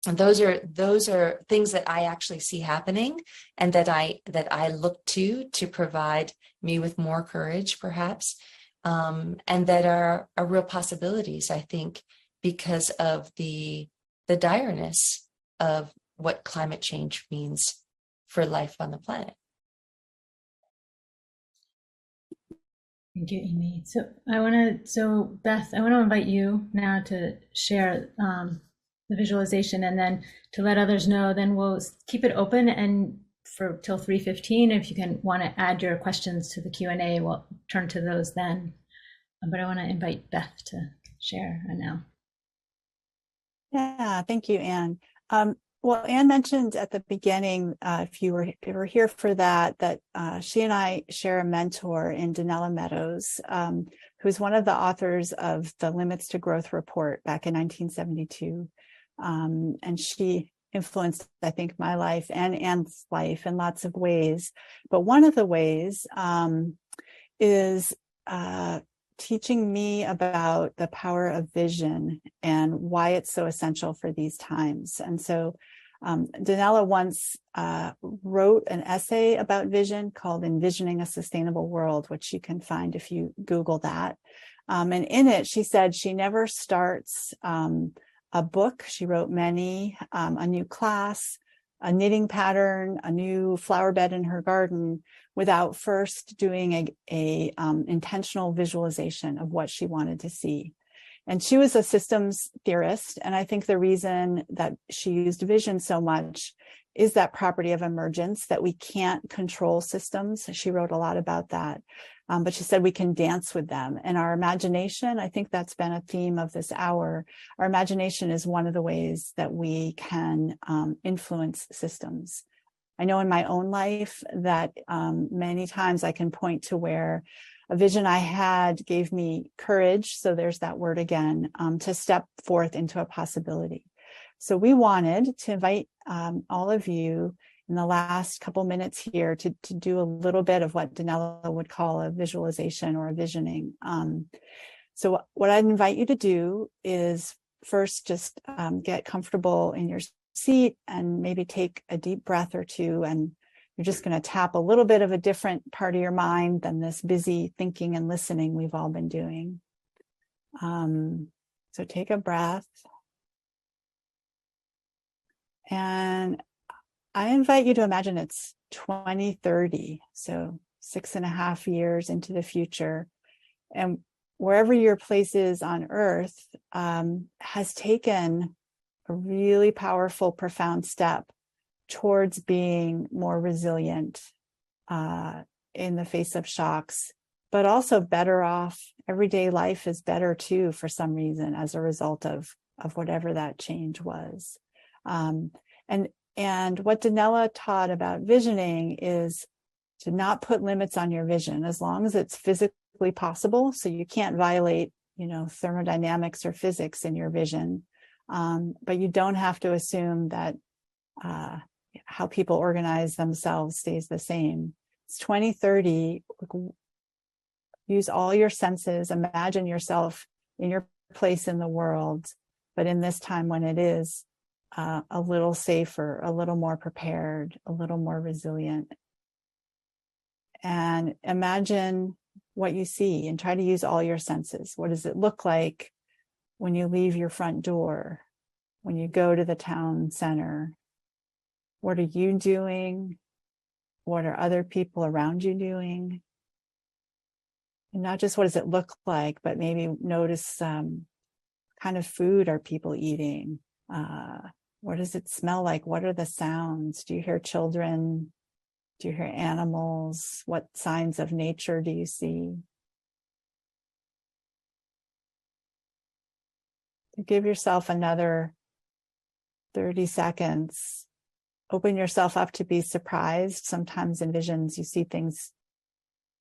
those are things that I actually see happening and that I look to provide me with more courage, perhaps, and that are real possibilities, I think, because of the direness of what climate change means for life on the planet. Thank you, Amy. So Beth, I want to invite you now to share the visualization, and then to let others know. Then we'll keep it open and for till 3:15. If you want to add your questions to the Q&A, we'll turn to those then. But I want to invite Beth to share now. Yeah, thank you, Anne. Well, Anne mentioned at the beginning, if you were here for that she and I share a mentor in Donella Meadows, who's one of the authors of the Limits to Growth report back in 1972. And she influenced, I think, my life and Anne's life in lots of ways. But one of the ways is teaching me about the power of vision and why it's so essential for these times. And so Donella once wrote an essay about vision called Envisioning a Sustainable World, which you can find if you Google that. And in it, she said she never starts a book. She wrote many, a new class, a knitting pattern, a new flower bed in her garden, without first doing a intentional visualization of what she wanted to see. And she was a systems theorist, and I think the reason that she used vision so much is that property of emergence, that we can't control systems. She wrote a lot about that, but she said we can dance with them. And our imagination, I think that's been a theme of this hour, our imagination is one of the ways that we can influence systems. I know in my own life that many times I can point to where a vision I had gave me courage, so there's that word again, to step forth into a possibility. So we wanted to invite all of you in the last couple minutes here to do a little bit of what Donella would call a visualization or a visioning. So what I'd invite you to do is first just get comfortable in your seat and maybe take a deep breath or two, and you're just going to tap a little bit of a different part of your mind than this busy thinking and listening we've all been doing. So take a breath. And I invite you to imagine it's 2030, so 6.5 years into the future. And wherever your place is on Earth has taken a really powerful, profound step towards being more resilient in the face of shocks, but also better off. Everyday life is better too, for some reason, as a result of whatever that change was. And what Donella taught about visioning is to not put limits on your vision, as long as it's physically possible. So you can't violate, thermodynamics or physics in your vision, but you don't have to assume that how people organize themselves stays the same. It's 2030. Use all your senses. Imagine yourself in your place in the world, but in this time when it is a little safer, a little more prepared, a little more resilient. And imagine what you see and try to use all your senses. What does it look like when you leave your front door, when you go to the town center? What are you doing? What are other people around you doing? And not just what does it look like, but maybe notice kind of food are people eating? What does it smell like? What are the sounds? Do you hear children? Do you hear animals? What signs of nature do you see? Give yourself another 30 seconds. Open yourself up to be surprised. Sometimes in visions, you see things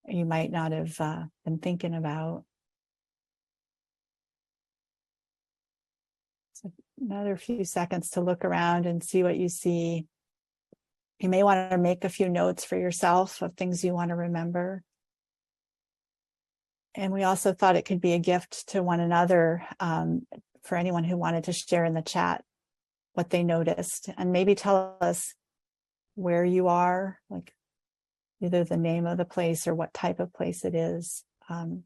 you might not have been thinking about. So another few seconds to look around and see what you see. You may want to make a few notes for yourself of things you want to remember. And we also thought it could be a gift to one another for anyone who wanted to share in the chat what they noticed, and maybe tell us where you are, like either the name of the place or what type of place it is, to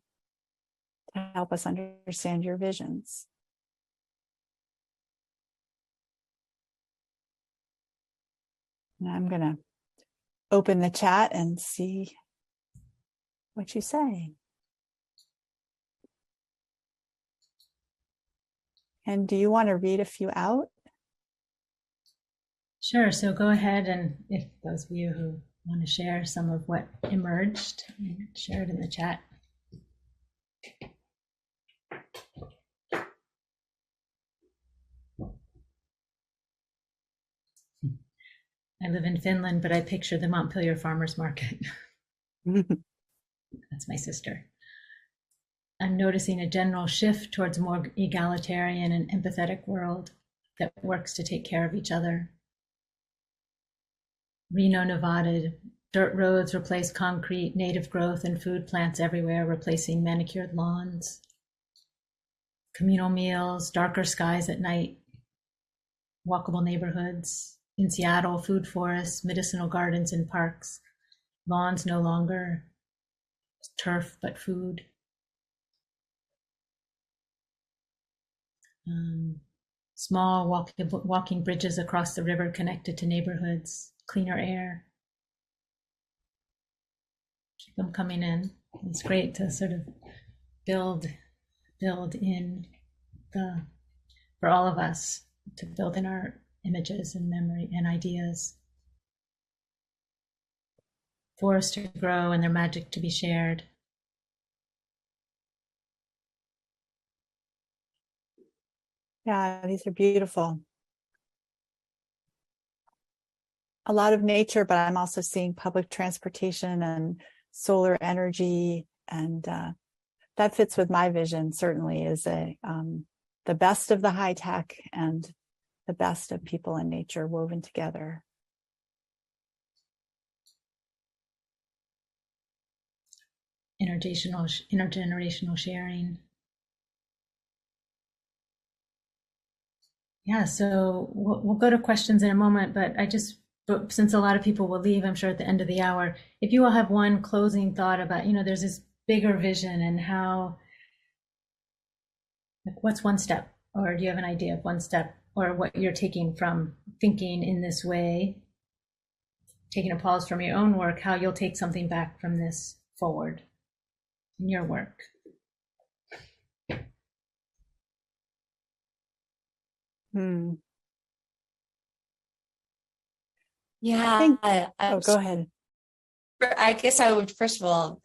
help us understand your visions. And I'm going to open the chat and see what you say. And do you want to read a few out? Sure. So go ahead, and if those of you who want to share some of what emerged, share it in the chat. I live in Finland, but I picture the Montpelier Farmers Market. That's my sister. I'm noticing a general shift towards a more egalitarian and empathetic world that works to take care of each other. Reno, Nevada, dirt roads replace concrete, native growth and food plants everywhere, replacing manicured lawns. Communal meals, darker skies at night, walkable neighborhoods. In Seattle, food forests, medicinal gardens and parks. Lawns no longer turf, but food. Small walking bridges across the river connected to neighborhoods. Cleaner air. Keep them coming in. It's great to sort of build in for all of us to build in our images and memory and ideas. Forests to grow and their magic to be shared. Yeah, these are beautiful. A lot of nature, but I'm also seeing public transportation and solar energy, and that fits with my vision. Certainly, is the best of the high tech and the best of people and nature woven together. Intergenerational sharing. Yeah, so we'll go to questions in a moment, but since a lot of people will leave, I'm sure at the end of the hour, if you all have one closing thought about, there's this bigger vision and how, like, what's one step, or do you have an idea of one step, or what you're taking from thinking in this way, taking a pause from your own work, how you'll take something back from this forward in your work? Yeah. Go ahead. I guess I would first of all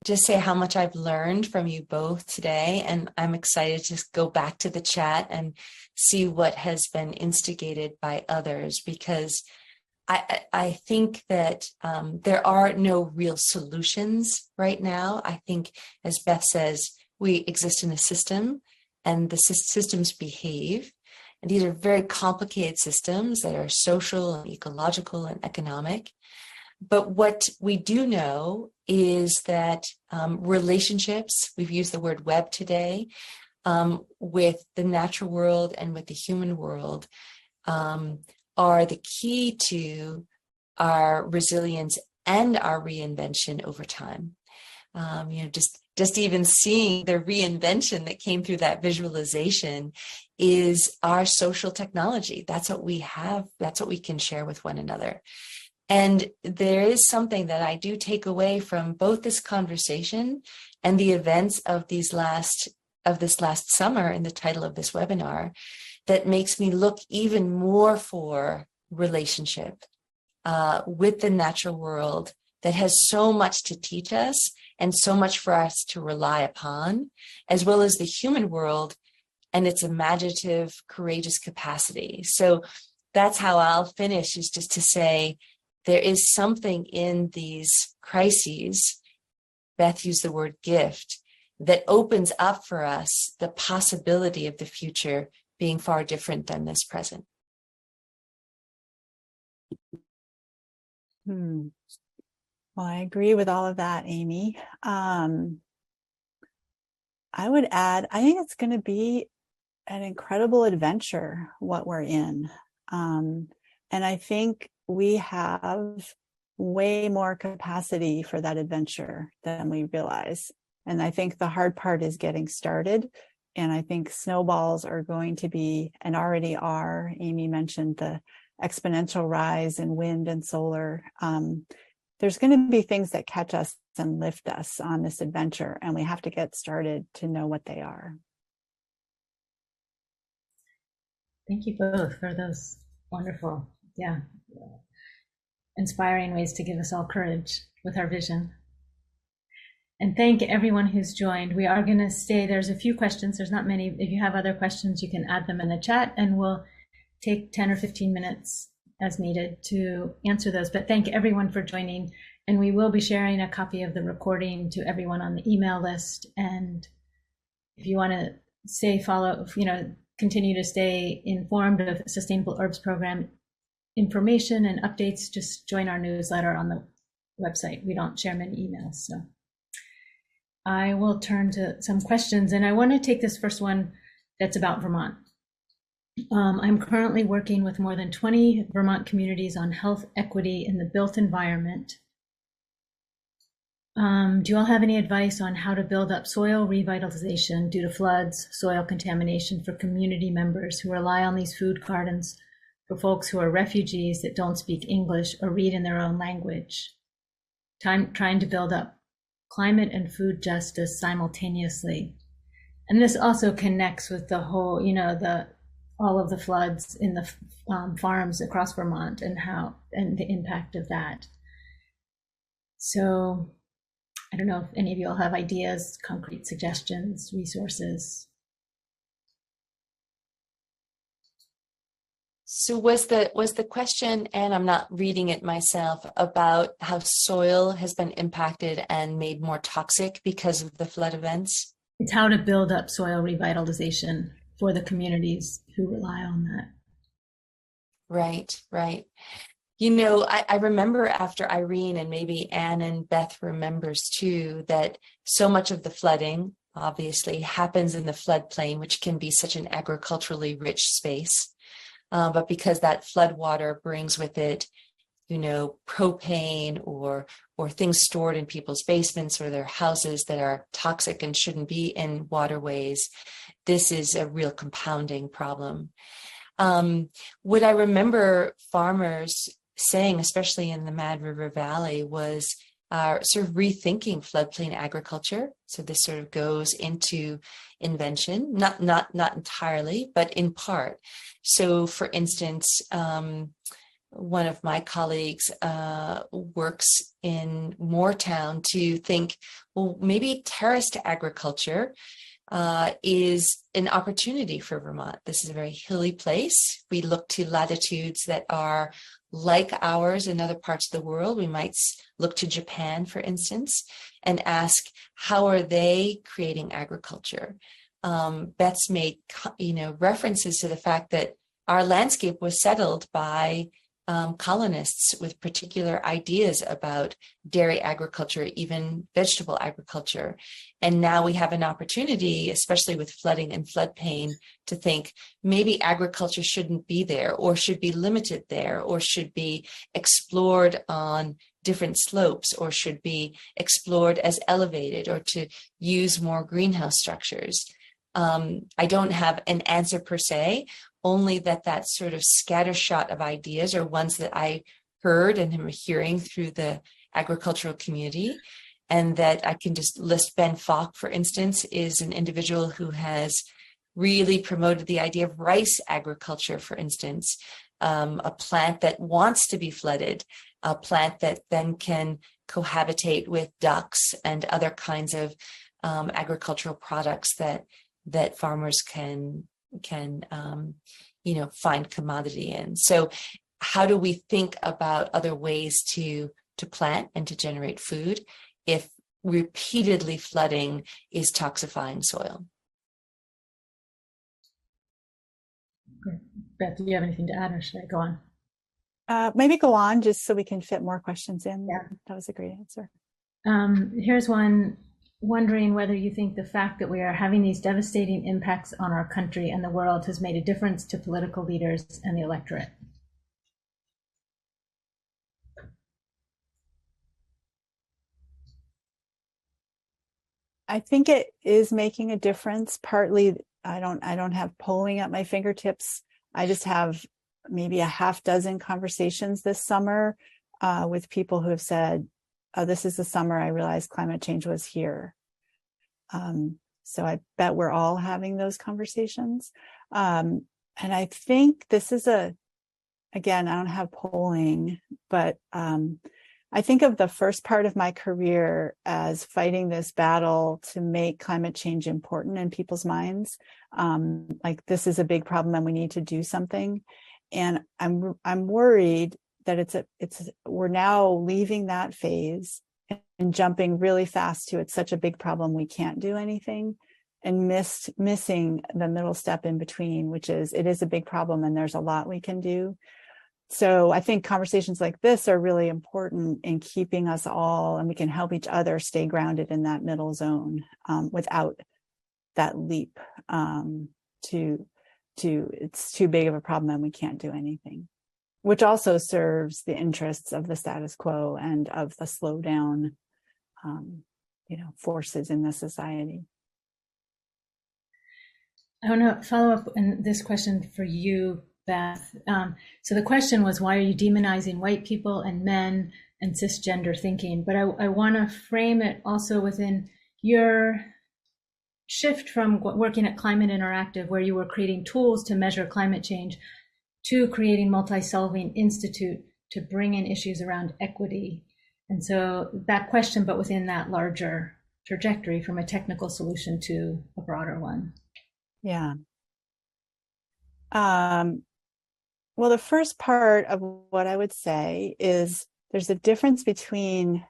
just say how much I've learned from you both today, and I'm excited to go back to the chat and see what has been instigated by others, because I think that there are no real solutions right now. I think, as Beth says, we exist in a system, and the systems behave. And these are very complicated systems that are social and ecological and economic. But what we do know is that relationships, we've used the word web today, with the natural world and with the human world are the key to our resilience and our reinvention over time. Just even seeing the reinvention that came through that visualization is our social technology. That's what we have. That's what we can share with one another. And there is something that I do take away from both this conversation and the events of this last summer in the title of this webinar, that makes me look even more for relationship with the natural world that has so much to teach us and so much for us to rely upon, as well as the human world and its imaginative, courageous capacity. So that's how I'll finish, is just to say there is something in these crises, Beth used the word gift, that opens up for us the possibility of the future being far different than this present. Well, I agree with all of that, Amy. I would add, I think it's going to be an incredible adventure, what we're in. And I think we have way more capacity for that adventure than we realize. And I think the hard part is getting started. And I think snowballs are going to be, and already are, Amy mentioned the exponential rise in wind and solar. There's going to be things that catch us and lift us on this adventure, and we have to get started to know what they are. Thank you both for those wonderful, inspiring ways to give us all courage with our vision. And thank everyone who's joined. We are going to stay. There's a few questions. There's not many. If you have other questions, you can add them in the chat, and we'll take 10 or 15 minutes as needed to answer those. But thank everyone for joining. And we will be sharing a copy of the recording to everyone on the email list. And if you want to continue to stay informed of Sustainable Herbs Program information and updates, just join our newsletter on the website. We don't share many emails. So I will turn to some questions. And I want to take this first one that's about Vermont. I'm currently working with more than 20 Vermont communities on health equity in the built environment. Do you all have any advice on how to build up soil revitalization due to floods, soil contamination for community members who rely on these food gardens for folks who are refugees that don't speak English or read in their own language? Trying to build up climate and food justice simultaneously. And this also connects with the whole, all of the floods in the farms across Vermont and the impact of that. So I don't know if any of you all have ideas, concrete suggestions, resources. So was the question, and I'm not reading it myself, about how soil has been impacted and made more toxic because of the flood events? It's how to build up soil revitalization for the communities who rely on that. Right. I remember after Irene, and maybe Anne and Beth remembers too, that so much of the flooding obviously happens in the floodplain, which can be such an agriculturally rich space. But because that flood water brings with it, propane or things stored in people's basements or their houses that are toxic and shouldn't be in waterways, this is a real compounding problem. What I remember farmers saying, especially in the Mad River Valley, was sort of rethinking floodplain agriculture. So this sort of goes into invention, not entirely, but in part. So for instance, one of my colleagues works in Moortown to think, well, maybe terraced agriculture is an opportunity for Vermont. This is a very hilly place. We look to latitudes that are like ours in other parts of the world. We might look to Japan, for instance, and ask, how are they creating agriculture? Beth's made, references to the fact that our landscape was settled by colonists with particular ideas about dairy agriculture, even vegetable agriculture. And now we have an opportunity, especially with flooding and floodplain, to think maybe agriculture shouldn't be there, or should be limited there, or should be explored on different slopes, or should be explored as elevated, or to use more greenhouse structures. I don't have an answer per se, only that sort of scattershot of ideas are ones that I heard and am hearing through the agricultural community. And that I can just list Ben Falk, for instance, is an individual who has really promoted the idea of rice agriculture, for instance, a plant that wants to be flooded, a plant that then can cohabitate with ducks and other kinds of agricultural products that farmers can find commodity in. So how do we think about other ways to plant and to generate food if repeatedly flooding is toxifying soil? Great. Beth, do you have anything to add, or should I go on? Maybe go on just so we can fit more questions in. Yeah. That was a great answer. Here's one, wondering whether you think the fact that we are having these devastating impacts on our country and the world has made a difference to political leaders and the electorate. I think it is making a difference. Partly, I don't have polling at my fingertips. I just have maybe a half dozen conversations this summer with people who have said, oh, this is the summer I realized climate change was here. So I bet we're all having those conversations. And I think this is again, I don't have polling, but I think of the first part of my career as fighting this battle to make climate change important in people's minds. Like, this is a big problem and we need to do something. And I'm worried that we're now leaving that phase and jumping really fast to it's such a big problem we can't do anything, and missing the middle step in between, which is it is a big problem and there's a lot we can do. So I think conversations like this are really important in keeping us all, and we can help each other stay grounded in that middle zone without that leap to it's too big of a problem and we can't do anything, which also serves the interests of the status quo and of the slowdown, forces in the society. I want to follow up on this question for you, Beth. So the question was, why are you demonizing white people and men and cisgender thinking? But I want to frame it also within your shift from working at Climate Interactive, where you were creating tools to measure climate change, to creating Multisolving Institute to bring in issues around equity. And so that question, but within that larger trajectory from a technical solution to a broader one. Yeah. Well, the first part of what I would say is there's a difference between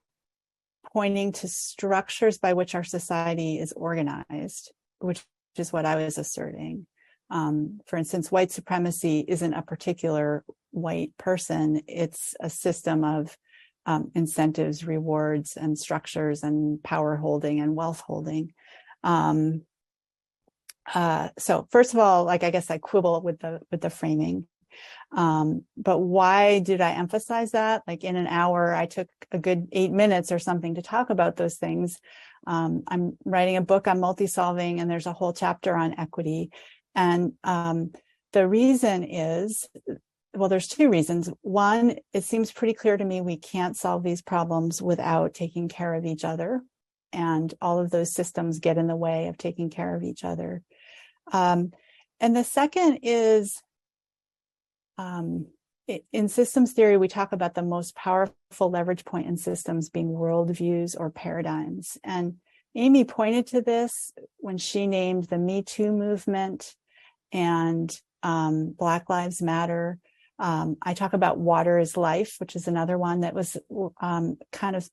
pointing to structures by which our society is organized, which is what I was asserting. For instance, white supremacy isn't a particular white person. It's a system of incentives, rewards, and structures, and power holding and wealth holding. So first of all, I guess I quibble with the framing. But why did I emphasize that? In an hour, I took a good 8 minutes or something to talk about those things. I'm writing a book on multi-solving, and there's a whole chapter on equity. And the reason is, well, there's two reasons. One, it seems pretty clear to me we can't solve these problems without taking care of each other. And all of those systems get in the way of taking care of each other. And the second is, in systems theory, we talk about the most powerful leverage point in systems being worldviews or paradigms. And Amy pointed to this when she named the Me Too movement and Black Lives Matter. I talk about water is life, which is another one that was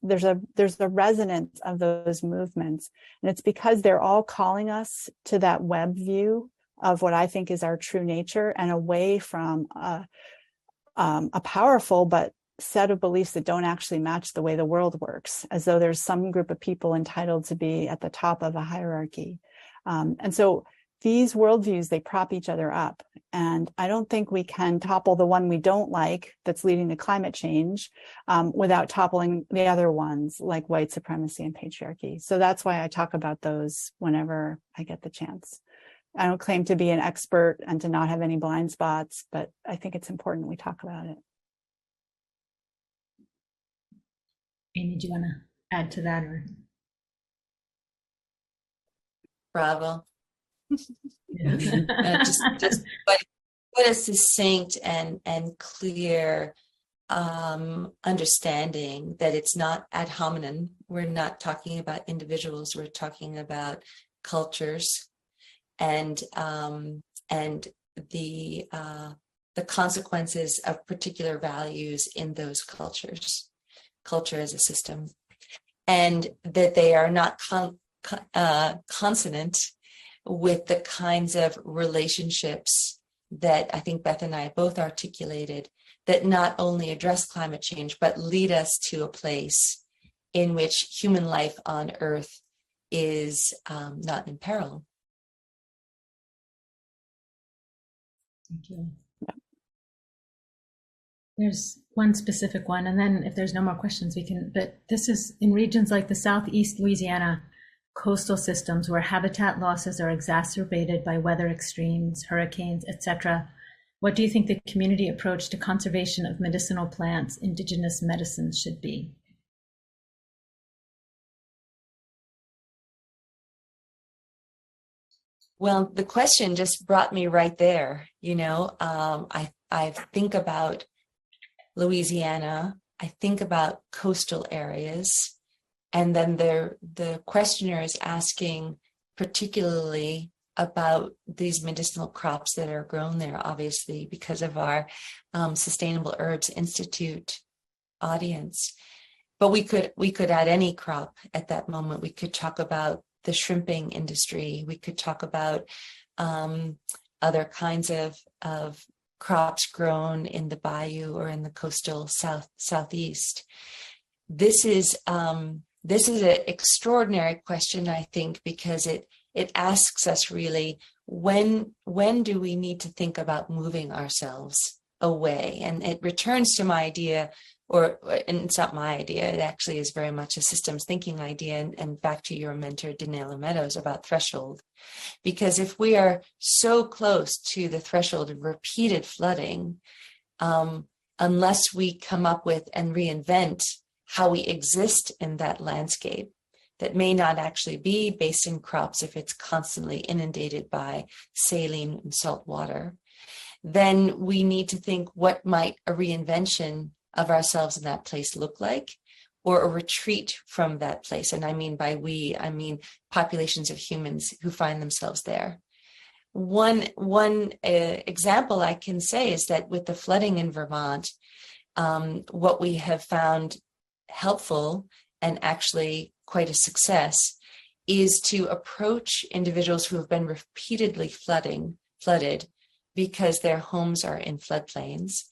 there's a resonance of those movements. And it's because they're all calling us to that web view of what I think is our true nature, and away from a powerful but set of beliefs that don't actually match the way the world works, as though there's some group of people entitled to be at the top of a hierarchy. And so these worldviews, they prop each other up. And I don't think we can topple the one we don't like that's leading to climate change without toppling the other ones, like white supremacy and patriarchy. So that's why I talk about those whenever I get the chance. I don't claim to be an expert and to not have any blind spots, but I think it's important we talk about it. Amy, do you want to add to that? Or? Bravo. Just what a succinct and clear understanding that it's not ad hominem. We're not talking about individuals. We're talking about cultures and the consequences of particular values in those cultures. Culture as a system, and that they are not consonant with the kinds of relationships that I think Beth and I both articulated, that not only address climate change, but lead us to a place in which human life on Earth is not in peril. Thank you. There's one specific one, and then if there's no more questions, we can, but this is in regions like the Southeast Louisiana coastal systems where habitat losses are exacerbated by weather extremes, hurricanes, etc. What do you think the community approach to conservation of medicinal plants, indigenous medicines should be? Well, the question just brought me right there. I think about Louisiana, I think about coastal areas, and then the questioner is asking particularly about these medicinal crops that are grown there, obviously, because of our Sustainable Herbs Institute audience. But we could add any crop at that moment. We could talk about the shrimping industry. We could talk about other kinds of crops grown in the bayou or in the coastal southeast. This is an extraordinary question, I think, because it asks us really, when do we need to think about moving ourselves away? And it returns to my idea, and it's not my idea, it actually is very much a systems thinking idea, and back to your mentor, Danella Meadows, about threshold. Because if we are so close to the threshold of repeated flooding, unless we come up with and reinvent how we exist in that landscape, that may not actually be based in crops if it's constantly inundated by saline and salt water, then we need to think, what might a reinvention of ourselves in that place look like, or a retreat from that place? And I mean by we, I mean populations of humans who find themselves there. One example I can say is that with the flooding in Vermont, what we have found helpful and actually quite a success is to approach individuals who have been repeatedly flooded because their homes are in floodplains,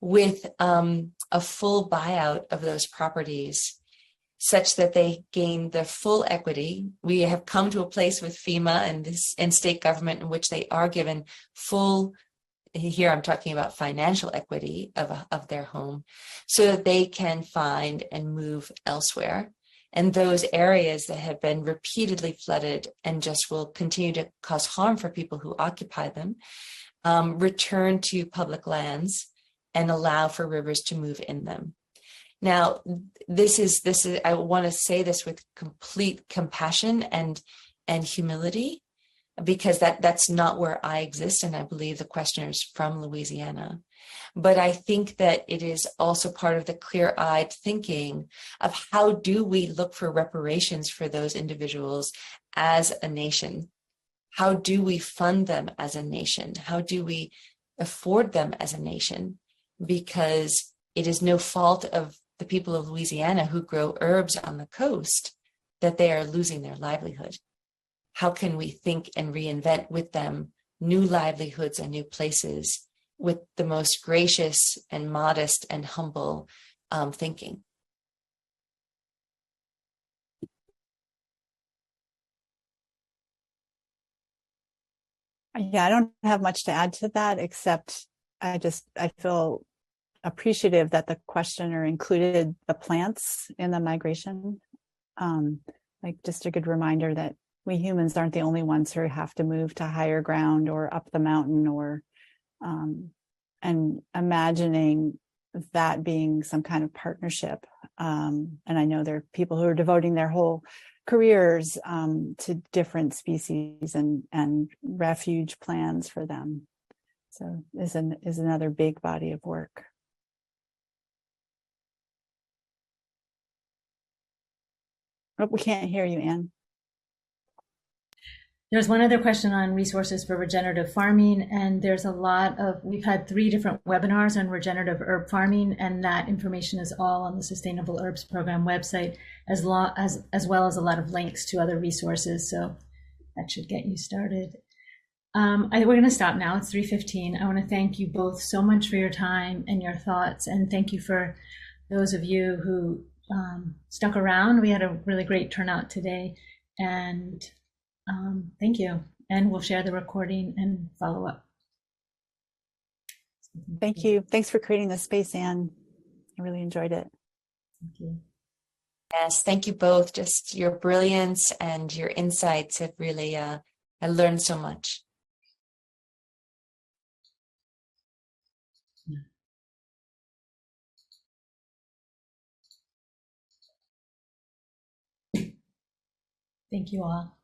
with a full buyout of those properties such that they gain the full equity. We have come to a place with FEMA and state government in which they are given full, here I'm talking about financial equity of their home, so that they can find and move elsewhere. And those areas that have been repeatedly flooded and just will continue to cause harm for people who occupy them, return to public lands and allow for rivers to move in them. Now, this is I want to say this with complete compassion and humility, because that's not where I exist, and I believe the questioner is from Louisiana. But I think that it is also part of the clear-eyed thinking of how do we look for reparations for those individuals as a nation? How do we fund them as a nation? How do we afford them as a nation? Because it is no fault of the people of Louisiana who grow herbs on the coast that they are losing their livelihood. How can we think and reinvent with them new livelihoods and new places with the most gracious and modest and humble thinking? Yeah, I don't have much to add to that, except I feel appreciative that the questioner included the plants in the migration. Like just a good reminder that we humans aren't the only ones who have to move to higher ground or up the mountain, or and imagining that being some kind of partnership. And I know there are people who are devoting their whole careers to different species and refuge plans for them. So is another big body of work. Oh, we can't hear you, Anne. There's one other question on resources for regenerative farming, and there's we've had 3 different webinars on regenerative herb farming, and that information is all on the Sustainable Herbs Program website, as well as a lot of links to other resources. So that should get you started. We're going to stop now. It's 3:15. I want to thank you both so much for your time and your thoughts, and thank you for those of you who stuck around. We had a really great turnout today, and thank you. And we'll share the recording and follow up. Thank you. Thanks for creating this space, Anne. I really enjoyed it. Thank you. Yes, thank you both. Just your brilliance and your insights have really, I learned so much. Thank you all.